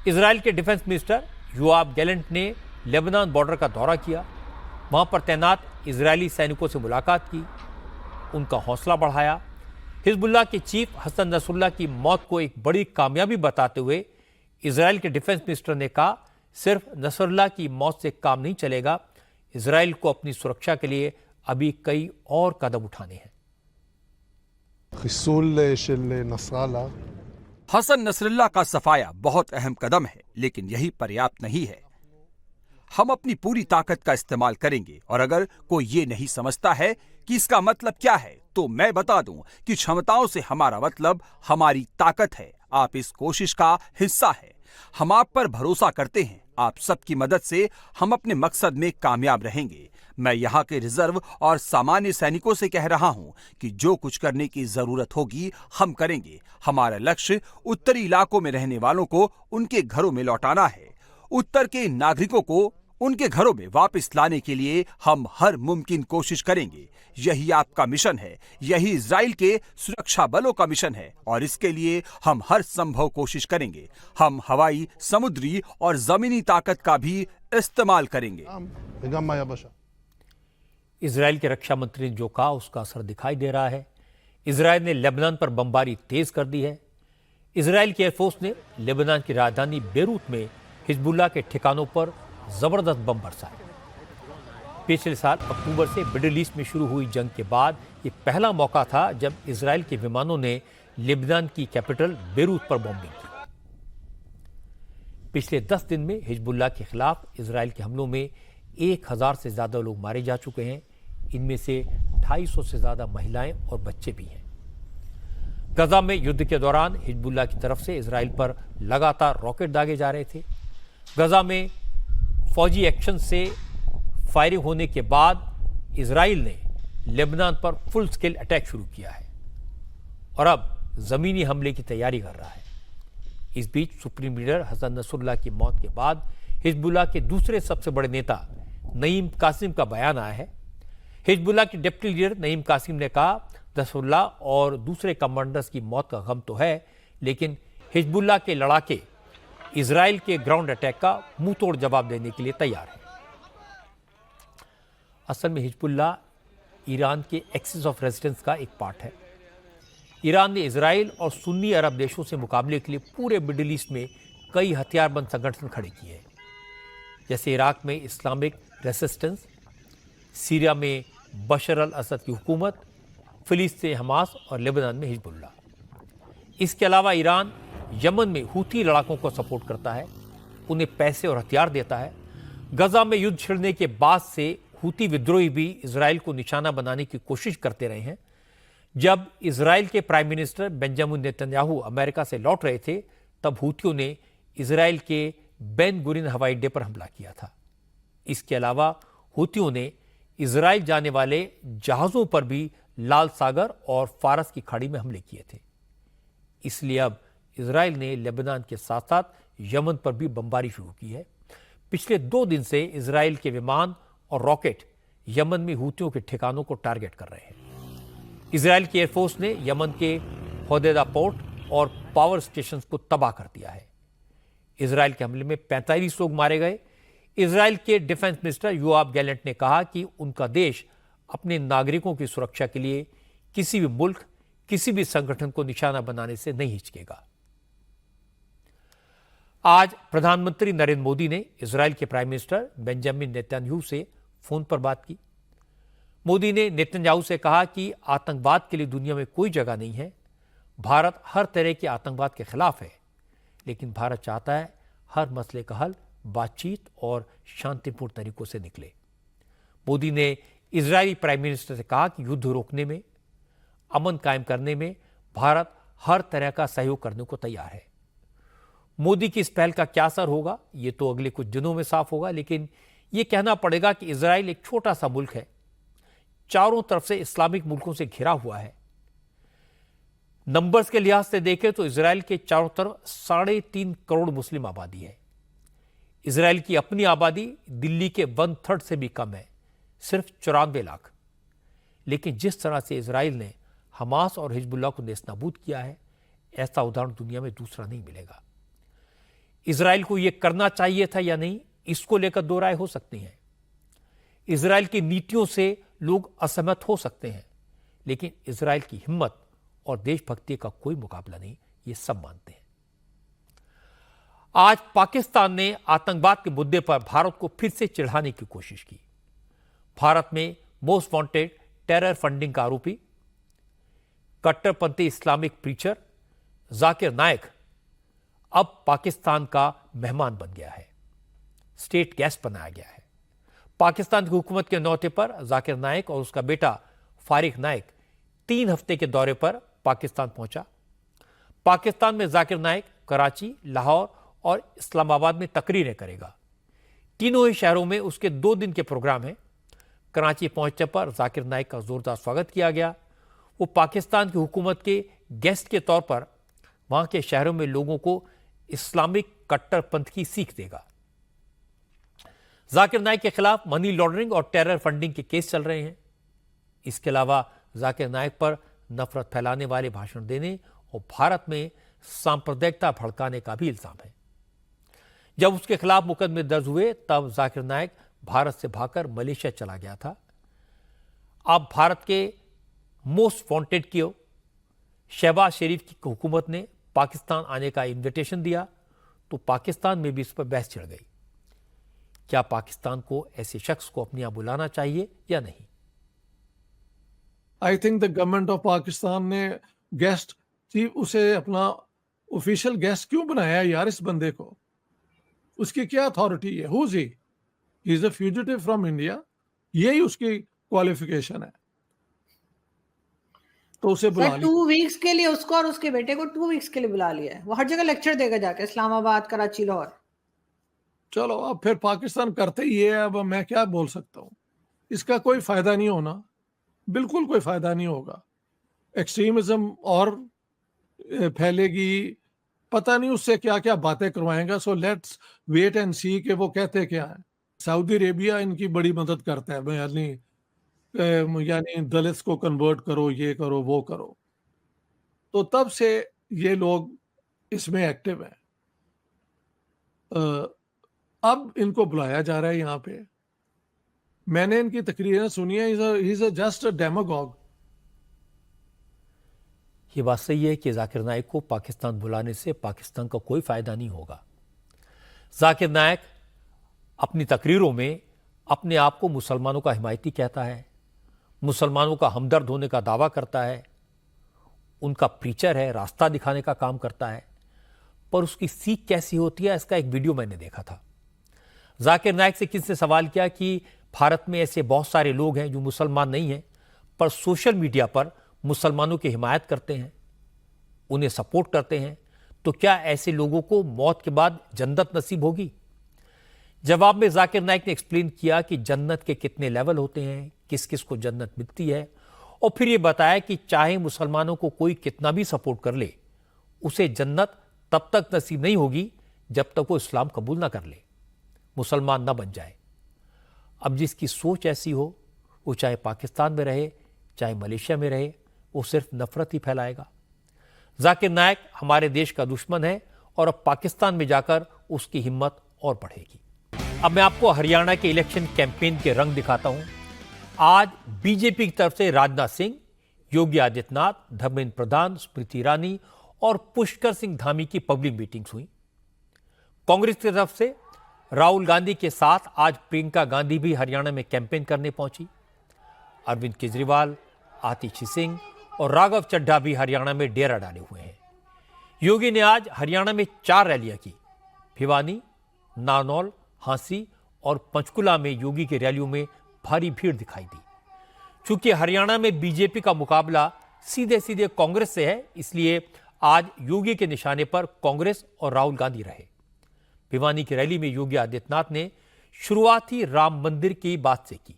इजराइल के डिफेंस मिनिस्टर योआव गैलेंट ने लेबनान बॉर्डर का दौरा किया, वहां पर तैनात इजरायली सैनिकों से मुलाकात की, उनका हौसला बढ़ाया। हिजबुल्लाह के चीफ हसन नसरुल्लाह की मौत को एक बड़ी कामयाबी बताते हुए इजराइल के डिफेंस मिनिस्टर ने कहा, सिर्फ नसरुल्लाह की मौत से काम नहीं चलेगा, इजराइल को अपनी सुरक्षा के लिए अभी कई और कदम उठाने हैं। हसन नसरुल्लाह का सफाया बहुत अहम कदम है, लेकिन यही पर्याप्त नहीं है। हम अपनी पूरी ताकत का इस्तेमाल करेंगे और अगर कोई ये नहीं समझता है कि इसका मतलब क्या है, तो मैं बता दूं कि क्षमताओं से हमारा मतलब हमारी ताकत है। आप इस कोशिश का हिस्सा है। हम आप पर भरोसा करते हैं। आप सबकी मदद से हम अपने मकसद में कामयाब रहेंगे। मैं यहाँ के रिजर्व और सामान्य सैनिकों से कह रहा हूँ कि जो कुछ करने की जरूरत होगी हम करेंगे। हमारा लक्ष्य उत्तरी इलाकों में रहने वालों को उनके घरों में लौटाना है। उत्तर के नागरिकों को उनके घरों में वापस लाने के लिए हम हर मुमकिन कोशिश करेंगे। यही आपका मिशन है, यही इजराइल के सुरक्षा बलों का मिशन है और इसके लिए हम हर संभव कोशिश करेंगे। हम हवाई, समुद्री और जमीनी ताकत का भी इस्तेमाल करेंगे। इजराइल के रक्षा मंत्री ने जो कहा उसका असर दिखाई दे रहा है। इजराइल ने लेबनान पर बमबारी तेज कर दी है। इजराइल की एयरफोर्स ने लेबनान की राजधानी बेरूत में हिजबुल्लाह के ठिकानों पर जबरदस्त बम बरसाए। पिछले साल अक्टूबर से मिडिल ईस्ट में शुरू हुई जंग के बाद ये पहला मौका था जब इजराइल के विमानों ने लेबनान की कैपिटल बेरूत पर बॉम्बिंग की। पिछले 10 दिन में हिजबुल्लाह के खिलाफ इजराइल के हमलों में 1000 से ज्यादा लोग मारे जा चुके हैं। इनमें से 250 से ज्यादा महिलाएं और बच्चे भी हैं। गजा में युद्ध के दौरान हिजबुल्लाह की तरफ से इजराइल पर लगातार रॉकेट दागे जा रहे थे। गजा में फौजी एक्शन से फायरिंग होने के बाद इजराइल ने लेबनान पर फुल स्केल अटैक शुरू किया है और अब जमीनी हमले की तैयारी कर रहा है। इस बीच सुप्रीम लीडर हसन नसरुल्लाह की मौत के बाद हिजबुल्लाह के दूसरे सबसे बड़े नेता नईम कासिम का बयान आया है। हिजबुल्लाह के डिप्टी लीडर नईम कासिम ने कहा, नसरुल्लाह और दूसरे कमांडर्स की मौत का गम तो है, लेकिन हिजबुल्लाह के लड़ाके इजराइल के ग्राउंड अटैक का मुंह तोड़ जवाब देने के लिए तैयार है। असल में हिजबुल्लाह ईरान के एक्सिस ऑफ रेजिस्टेंस का एक पार्ट है। ईरान ने इजराइल और सुन्नी अरब देशों से मुकाबले के लिए पूरे मिडिल ईस्ट में कई हथियारबंद संगठन खड़े किए हैं, जैसे इराक में इस्लामिक रेसिस्टेंस, सीरिया में बशर अल असद की हुकूमत, फिलिस्तीन हमास और लेबनान में हिजबुल्लाह। इसके अलावा ईरान यमन में हूथी लड़ाकों को सपोर्ट करता है, उन्हें पैसे और हथियार देता है। गजा में युद्ध छिड़ने के बाद से हूथी विद्रोही भी इजराइल को निशाना बनाने की कोशिश करते रहे हैं। जब इजराइल के prime minister Benjamin Netanyahu America से लौट रहे थे, तब हूथियों ने इजराइल के बेन गुरियन हवाई अड्डे पर हमला किया था। इसके अलावा हूथियों ने इजराइल जाने वाले जहाजों पर भी लाल सागर और फारस की खाड़ी में हमले किए थे। इसलिए अब इजराइल ने लेबनान के साथ साथ यमन पर भी बमबारी शुरू की है। पिछले 2 दिन से इजराइल के विमान और रॉकेट यमन में हूथियों के ठिकानों को टारगेट कर रहे हैं। इजराइल की एयरफोर्स ने यमन के होदेदा पोर्ट और पावर स्टेशन को तबाह कर दिया है। इजराइल के हमले में 45 लोग मारे गए। इजराइल के डिफेंस मिनिस्टर योआव गैलेंट ने कहा कि उनका देश अपने नागरिकों की सुरक्षा के लिए किसी भी मुल्क, किसी भी संगठन को निशाना बनाने से नहीं हिचकेगा। आज प्रधानमंत्री नरेंद्र मोदी ने इजराइल के प्राइम मिनिस्टर बेंजामिन नेतन्याहू से फोन पर बात की। मोदी ने नेतन्याहू से कहा कि आतंकवाद के लिए दुनिया में कोई जगह नहीं है। भारत हर तरह के आतंकवाद के खिलाफ है, लेकिन भारत चाहता है हर मसले का हल बातचीत और शांतिपूर्ण तरीकों से निकले। मोदी ने इजरायली प्राइम मिनिस्टर से कहा कि युद्ध रोकने में, अमन कायम करने में भारत हर तरह का सहयोग करने को तैयार है। मोदी की इस पहल का क्या असर होगा, ये तो अगले कुछ दिनों में साफ होगा, लेकिन यह कहना पड़ेगा कि इजराइल एक छोटा सा मुल्क है, चारों तरफ से इस्लामिक मुल्कों से घिरा हुआ है। नंबर्स के लिहाज से देखें तो इजराइल के चारों तरफ 3.5 करोड़ मुस्लिम आबादी है। इजराइल की अपनी आबादी दिल्ली के 1/3 से भी कम है, सिर्फ 94 लाख। लेकिन जिस तरह से इजराइल ने हमास और हिजबुल्लाह को नेस्तनाबूद किया है, ऐसा उदाहरण दुनिया में दूसरा नहीं मिलेगा। इजराइल को यह करना चाहिए था या नहीं, इसको लेकर 2 राय हो सकती हैं। इजराइल की नीतियों से लोग असहमत हो सकते हैं, लेकिन इजराइल की हिम्मत और देशभक्ति का कोई मुकाबला नहीं, ये सब मानते हैं। आज पाकिस्तान ने आतंकवाद के मुद्दे पर भारत को फिर से चिढ़ाने की कोशिश की। भारत में मोस्ट वांटेड टेरर फंडिंग का आरोपी कट्टरपंथी इस्लामिक प्रीचर जाकिर नायक अब पाकिस्तान का मेहमान बन गया है, स्टेट गेस्ट बनाया गया है। पाकिस्तान की हुकूमत के न्योते पर जाकिर नाइक और उसका बेटा फारिक नाइक 3 हफ्ते के दौरे पर पाकिस्तान पहुंचा। पाकिस्तान में जाकिर नाइक कराची, लाहौर और इस्लामाबाद में तकरीरें करेगा। तीनों ही शहरों में उसके 2 दिन के प्रोग्राम हैं। कराची पहुंचने पर जाकिर नाइक का जोरदार स्वागत किया गया। वो पाकिस्तान की हुकूमत के गेस्ट के तौर पर वहां के शहरों में लोगों को इस्लामिक कट्टरपंथ की सीख देगा। जाकिर नाइक के खिलाफ मनी लॉन्ड्रिंग और टेरर फंडिंग के केस चल रहे हैं। इसके अलावा जाकिर नाइक पर नफरत फैलाने वाले भाषण देने और भारत में सांप्रदायिकता भड़काने का भी इल्जाम है। जब उसके खिलाफ मुकदमे दर्ज हुए तब जाकिर नाइक भारत से भागकर मलेशिया चला गया था। अब भारत के मोस्ट वांटेड की शहबाज शरीफ की हुकूमत ने पाकिस्तान आने का इन्विटेशन दिया तो पाकिस्तान में भी इस पर बहस छिड़ गई। क्या पाकिस्तान को ऐसे शख्स को अपने यहां बुलाना चाहिए या नहीं? I think the government of Pakistan ने गेस्ट उसे अपना ऑफिशियल गेस्ट क्यों बनाया यार इस बंदे को? उसकी क्या अथॉरिटी है? Who is he? He is a fugitive from India, यही उसकी क्वालिफिकेशन है, तो उसे बुला लिया 2 वीक्स के लिए उसको और उसके बेटे को 2 वीक्स के लिए बुला लिया है। वो हर जगह लेक्चर देगा जाके, इस्लामाबाद, कराची, लाहौर। चलो अब फिर पाकिस्तान करते ही है, अब मैं क्या बोल सकता हूँ? इसका कोई फायदा नहीं होना, बिल्कुल कोई फायदा नहीं होगा। एक्सट्रीमिज्म और फैलेगी, पता नहीं उससे क्या क्या बातें करवाएगा। सो लेट्स वेट एंड सी कि वो कहते क्या है। सऊदी अरेबिया इनकी बड़ी मदद करता है, यानी दलित्स को कन्वर्ट करो, ये करो, वो करो, तो तब से ये लोग इसमें एक्टिव हैं। अब इनको बुलाया जा रहा है यहाँ पे। मैंने इनकी तकरीरें सुनी है, he is just a demagogue. ये बात सही है कि जाकिर नाइक को पाकिस्तान बुलाने से पाकिस्तान का कोई फायदा नहीं होगा। जाकिर नाइक अपनी तकरीरों में अपने आप को मुसलमानों का हिमायती कहता है, मुसलमानों का हमदर्द होने का दावा करता है, उनका प्रीचर है, रास्ता दिखाने का काम करता है, पर उसकी सीख कैसी होती है इसका एक वीडियो मैंने देखा था। जाकिर नाइक से किसी ने सवाल किया कि भारत में ऐसे बहुत सारे लोग हैं जो मुसलमान नहीं हैं पर सोशल मीडिया पर मुसलमानों की हिमायत करते हैं, उन्हें सपोर्ट करते हैं, तो क्या ऐसे लोगों को मौत के बाद जन्नत नसीब होगी? जवाब में जाकिर नाइक ने एक्सप्लेन किया कि जन्नत के कितने लेवल होते हैं, किस किस को जन्नत मिलती है, और फिर यह बताया कि चाहे मुसलमानों को कोई कितना भी सपोर्ट कर ले, उसे जन्नत तब तक नसीब नहीं होगी जब तक वो इस्लाम कबूल ना कर ले, मुसलमान ना बन जाए। अब जिसकी सोच ऐसी हो, वो चाहे पाकिस्तान में रहे चाहे मलेशिया में रहे, वो सिर्फ नफरत ही फैलाएगा। जाकिर नाइक हमारे देश का दुश्मन है और अब पाकिस्तान में जाकर उसकी हिम्मत और बढ़ेगी। अब मैं आपको हरियाणा के इलेक्शन कैंपेन के रंग दिखाता हूं। आज बीजेपी की तरफ से राजनाथ सिंह, योगी आदित्यनाथ, धर्मेंद्र प्रधान, स्मृति ईरानी और पुष्कर सिंह धामी की पब्लिक मीटिंग्स हुई। कांग्रेस की तरफ से राहुल गांधी के साथ आज प्रियंका गांधी भी हरियाणा में कैंपेन करने पहुंची। अरविंद केजरीवाल, आतिशी सिंह और राघव चड्ढा भी हरियाणा में डेरा डाले हुए हैं। योगी ने आज हरियाणा में 4 रैलियां की। भिवानी, नारनौल, हांसी और पंचकुला में योगी की रैलियों में भारी भीड़ दिखाई दी। चूंकि हरियाणा में बीजेपी का मुकाबला सीधे सीधे कांग्रेस से है, इसलिए आज योगी के निशाने पर कांग्रेस और राहुल गांधी रहे। भिवानी की रैली में योगी आदित्यनाथ ने शुरुआत ही राम मंदिर की बात से की।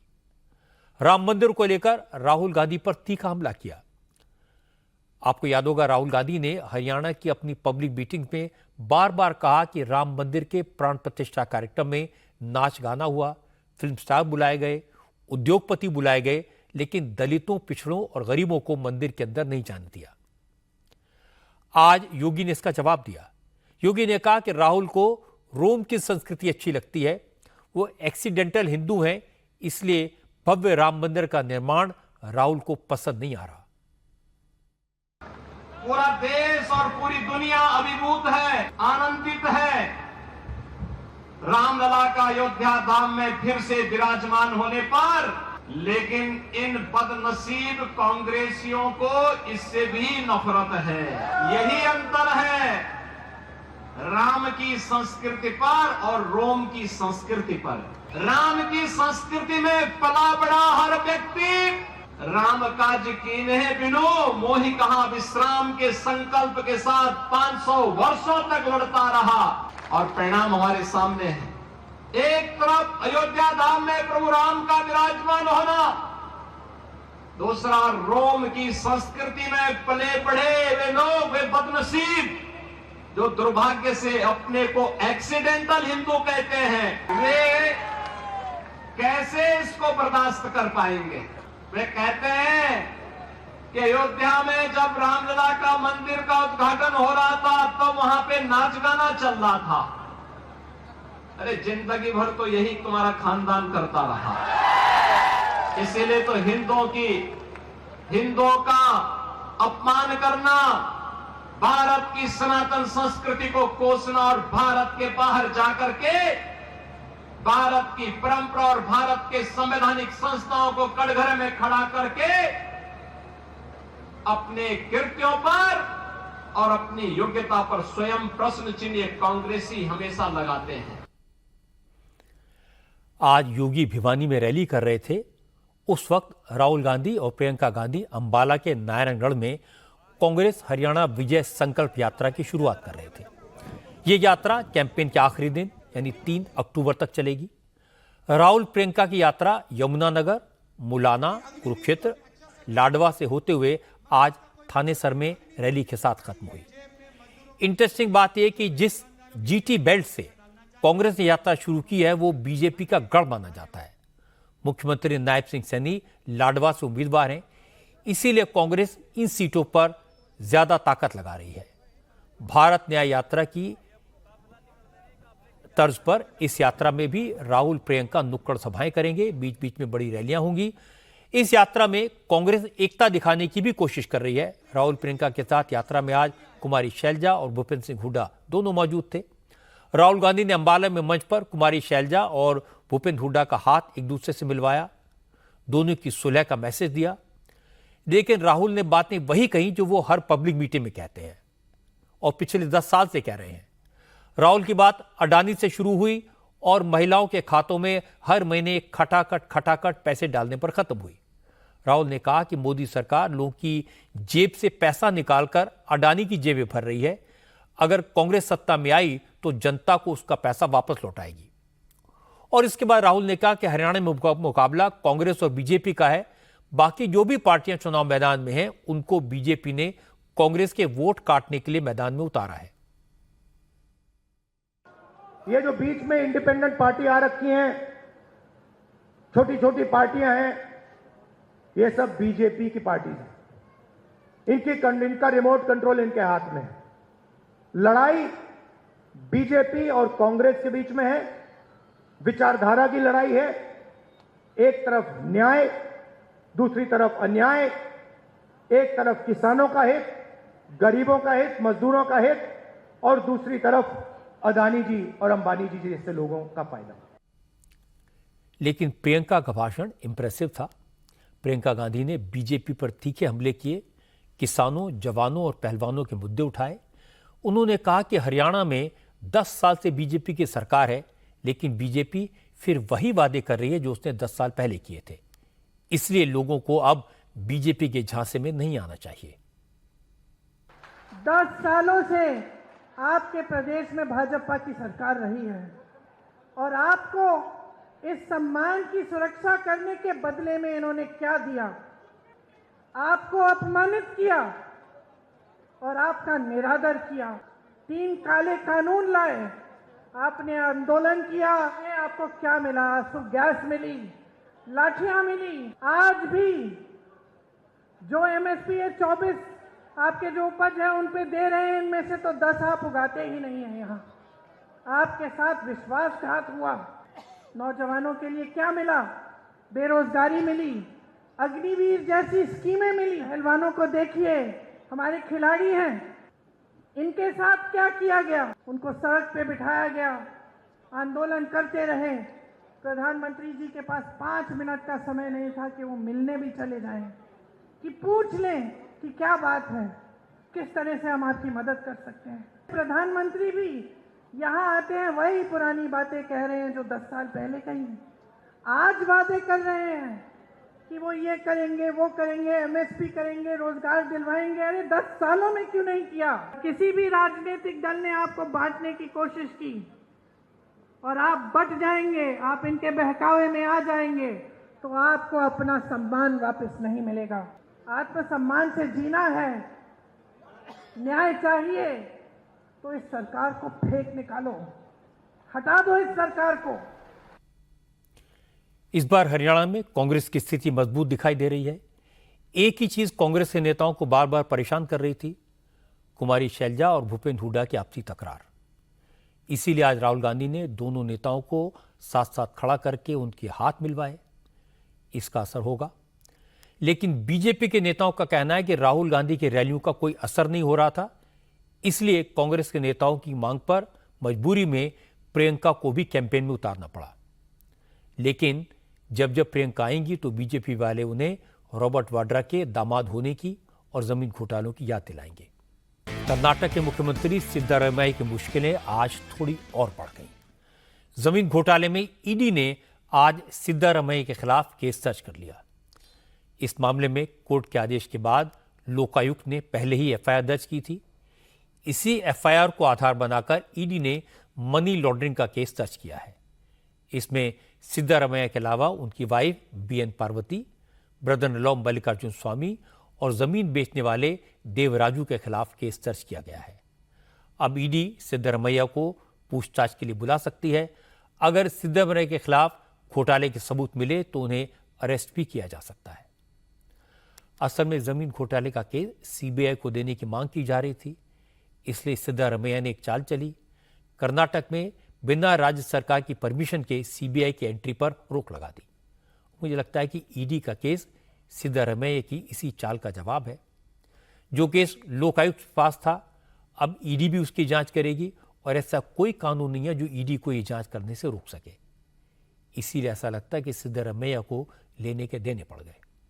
राम मंदिर को लेकर राहुल गांधी पर तीखा हमला किया। आपको याद होगा, राहुल गांधी ने हरियाणा की अपनी पब्लिक मीटिंग में बार बार कहा कि राम मंदिर के प्राण प्रतिष्ठा कार्यक्रम में नाच गाना हुआ, फिल्म स्टार बुलाए गए, उद्योगपति बुलाए गए, लेकिन दलितों, पिछड़ों और गरीबों को मंदिर के अंदर नहीं जाने दिया। आज योगी ने इसका जवाब दिया। योगी ने कहा कि राहुल को रोम की संस्कृति अच्छी लगती है, वो एक्सीडेंटल हिंदू हैं, इसलिए भव्य राम मंदिर का निर्माण राहुल को पसंद नहीं आ रहा। पूरा देश और पूरी दुनिया अभिभूत है, आनंदित है रामलला का अयोध्या धाम में फिर से विराजमान होने पर, लेकिन इन बदनसीब कांग्रेसियों को इससे भी नफरत है। यही अंतर है की संस्कृति पर और रोम की संस्कृति पर। राम की संस्कृति में पला बड़ा हर व्यक्ति राम काज कीन्हे बिनु मोहि कहां विश्राम के संकल्प के साथ 500 वर्षों तक लड़ता रहा और परिणाम हमारे सामने है। एक तरफ अयोध्या धाम में प्रभु राम का विराजमान होना, दूसरा रोम की संस्कृति में पले बढ़े वे लोग, वे बदनसीब जो दुर्भाग्य से अपने को एक्सीडेंटल हिंदू कहते हैं, वे कैसे इसको बर्दाश्त कर पाएंगे। वे कहते हैं कि अयोध्या में जब रामलला का मंदिर का उद्घाटन हो रहा था तो वहां पे नाच गाना चल रहा था। अरे जिंदगी भर तो यही तुम्हारा खानदान करता रहा, इसीलिए तो हिंदुओं का अपमान करना, भारत की सनातन संस्कृति को कोसना और भारत के बाहर जाकर के भारत की परंपरा और भारत के संवैधानिक संस्थाओं को कटघरे में खड़ा करके अपने कृत्यों पर और अपनी योग्यता पर स्वयं प्रश्न चिन्ह कांग्रेसी हमेशा लगाते हैं। आज योगी भिवानी में रैली कर रहे थे। उस वक्त राहुल गांधी और प्रियंका गांधी अंबाला के नारायणगढ़ में कांग्रेस हरियाणा विजय संकल्प यात्रा की शुरुआत कर रहे थे। ये यात्रा कैंपेन के आखिरी दिन यानी 3 अक्टूबर तक चलेगी। राहुल प्रियंका की यात्रा यमुनानगर, मुलाना, कुरुक्षेत्र, लाडवा से होते हुए आज थानेसर में रैली के साथ खत्म हुई। इंटरेस्टिंग बात यह कि जिस जीटी बेल्ट से कांग्रेस ने यात्रा शुरू की है वो बीजेपी का गढ़ माना जाता है। मुख्यमंत्री नायब सिंह सैनी लाडवा से उम्मीदवार हैं, इसीलिए कांग्रेस इन सीटों पर ज्यादा ताकत लगा रही है। भारत न्याय यात्रा की तर्ज पर इस यात्रा में भी राहुल प्रियंका नुक्कड़ सभाएं करेंगे, बीच बीच में बड़ी रैलियां होंगी। इस यात्रा में कांग्रेस एकता दिखाने की भी कोशिश कर रही है। राहुल प्रियंका के साथ यात्रा में आज कुमारी शैलजा और भूपेंद्र सिंह हुड्डा दोनों मौजूद थे। राहुल गांधी ने अंबाला में मंच पर कुमारी शैलजा और भूपेंद्र हुड्डा का हाथ एक दूसरे से मिलवाया, दोनों की सुलह का मैसेज दिया। लेकिन राहुल ने बातें वही कही जो वो हर पब्लिक मीटिंग में कहते हैं और पिछले 10 साल से कह रहे हैं। राहुल की बात अडानी से शुरू हुई और महिलाओं के खातों में हर महीने खटाखट पैसे डालने पर खत्म हुई। राहुल ने कहा कि मोदी सरकार लोगों की जेब से पैसा निकालकर अडानी की जेबें भर रही है। अगर कांग्रेस सत्ता में आई तो जनता को उसका पैसा वापस लौटाएगी। और इसके बाद राहुल ने कहा कि हरियाणा में मुकाबला कांग्रेस और बीजेपी का है। बाकी जो भी पार्टियां चुनाव मैदान में हैं उनको बीजेपी ने कांग्रेस के वोट काटने के लिए मैदान में उतारा है। ये जो बीच में इंडिपेंडेंट पार्टी आ रखी हैं, छोटी छोटी पार्टियां हैं, ये सब बीजेपी की पार्टी है। इनका रिमोट कंट्रोल इनके हाथ में है। लड़ाई बीजेपी और कांग्रेस के बीच में है, विचारधारा की लड़ाई है। एक तरफ न्याय, दूसरी तरफ अन्याय, एक तरफ किसानों का हित, गरीबों का हित, मजदूरों का हित, और दूसरी तरफ अदानी जी और अंबानी जी जैसे लोगों का फायदा। लेकिन प्रियंका का भाषण इंप्रेसिव था। प्रियंका गांधी ने बीजेपी पर तीखे हमले किए, किसानों, जवानों और पहलवानों के मुद्दे उठाए। उन्होंने कहा कि हरियाणा में 10 साल से बीजेपी की सरकार है, लेकिन बीजेपी फिर वही वादे कर रही है जो उसने 10 साल पहले किए थे। इसलिए लोगों को अब बीजेपी के झांसे में नहीं आना चाहिए। 10 सालों से आपके प्रदेश में भाजपा की सरकार रही है और आपको इस सम्मान की सुरक्षा करने के बदले में इन्होंने क्या दिया? आपको अपमानित किया और आपका निरादर किया। 3 काले कानून लाए, आपने आंदोलन किया, आपको क्या मिला? आपको गैस मिली, लाठियां मिली। आज भी जो एमएसपी है 24 आपके जो उपज है उन पे दे रहे हैं, इनमें से तो 10 आप उगाते ही नहीं है। यहाँ आपके साथ विश्वासघात हुआ। नौजवानों के लिए क्या मिला? बेरोजगारी मिली, अग्निवीर जैसी स्कीमें मिली। पहलवानों को देखिए, हमारे खिलाड़ी हैं, इनके साथ क्या किया गया? उनको सड़क पे बिठाया गया, आंदोलन करते रहे। प्रधानमंत्री जी के पास 5 मिनट का समय नहीं था कि वो मिलने भी चले जाएं, कि पूछ लें कि क्या बात है, किस तरह से हम आपकी मदद कर सकते हैं। प्रधानमंत्री भी यहाँ आते हैं वही पुरानी बातें कह रहे हैं जो 10 साल पहले कही। आज वादे कर रहे हैं कि वो ये करेंगे, वो करेंगे, MSP करेंगे, रोजगार दिलवाएंगे। अरे 10 सालों में क्यों नहीं किया? किसी भी राजनीतिक दल ने आपको बांटने की कोशिश की और आप बट जाएंगे, आप इनके बहकावे में आ जाएंगे तो आपको अपना सम्मान वापस नहीं मिलेगा। आत्मसम्मान से जीना है, न्याय चाहिए तो इस सरकार को फेंक निकालो, हटा दो इस सरकार को। इस बार हरियाणा में कांग्रेस की स्थिति मजबूत दिखाई दे रही है। एक ही चीज कांग्रेस के नेताओं को बार बार परेशान कर रही थी, कुमारी शैलजा और भूपेंद्र हुड्डा की आपसी तकरार। इसीलिए आज राहुल गांधी ने दोनों नेताओं को साथ साथ खड़ा करके उनके हाथ मिलवाए। इसका असर होगा, लेकिन बीजेपी के नेताओं का कहना है कि राहुल गांधी की रैलियों का कोई असर नहीं हो रहा था, इसलिए कांग्रेस के नेताओं की मांग पर मजबूरी में प्रियंका को भी कैंपेन में उतारना पड़ा। लेकिन जब जब प्रियंका आएंगी तो बीजेपी वाले उन्हें रॉबर्ट वाड्रा के दामाद होने की और जमीन घोटालों की याद दिलाएंगे। कर्नाटक के मुख्यमंत्री सिद्धारमैया की मुश्किलें आज थोड़ी और बढ़ गई। जमीन घोटाले में ईडी ने आज सिद्धारमैया के खिलाफ केस दर्ज कर लिया। इस मामले में कोर्ट के आदेश के बाद लोकायुक्त ने पहले ही एफआईआर दर्ज की थी। इसी एफआईआर को आधार बनाकर ईडी ने मनी लॉन्ड्रिंग का केस दर्ज किया है। इसमें सिद्धारमैया के अलावा उनकी wife B N Parvathi, brother in law Mallikarjun Swamy और जमीन बेचने वाले देवराजू के खिलाफ केस दर्ज किया गया है। अब ईडी सिद्धारमैया को पूछताछ के लिए बुला सकती है। अगर सिद्धारमैया के खिलाफ घोटाले के सबूत मिले तो उन्हें अरेस्ट भी किया जा सकता है। असल में जमीन घोटाले का केस सीबीआई को देने की मांग की जा रही थी, इसलिए सिद्धारमैया ने एक चाल चली। कर्नाटक में बिना राज्य सरकार की परमिशन के सीबीआई की एंट्री पर रोक लगा दी। मुझे लगता है कि ईडी का केस सिद्धारमैया की इसी चाल का जवाब है। जो केस लोकायुक्त के पास था, अब ईडी भी उसकी जांच करेगी और ऐसा कोई कानून नहीं है जो ईडी को ये जांच करने से रोक सके। इसीलिए ऐसा लगता है कि सिद्धारमैया को लेने के देने पड़ गए।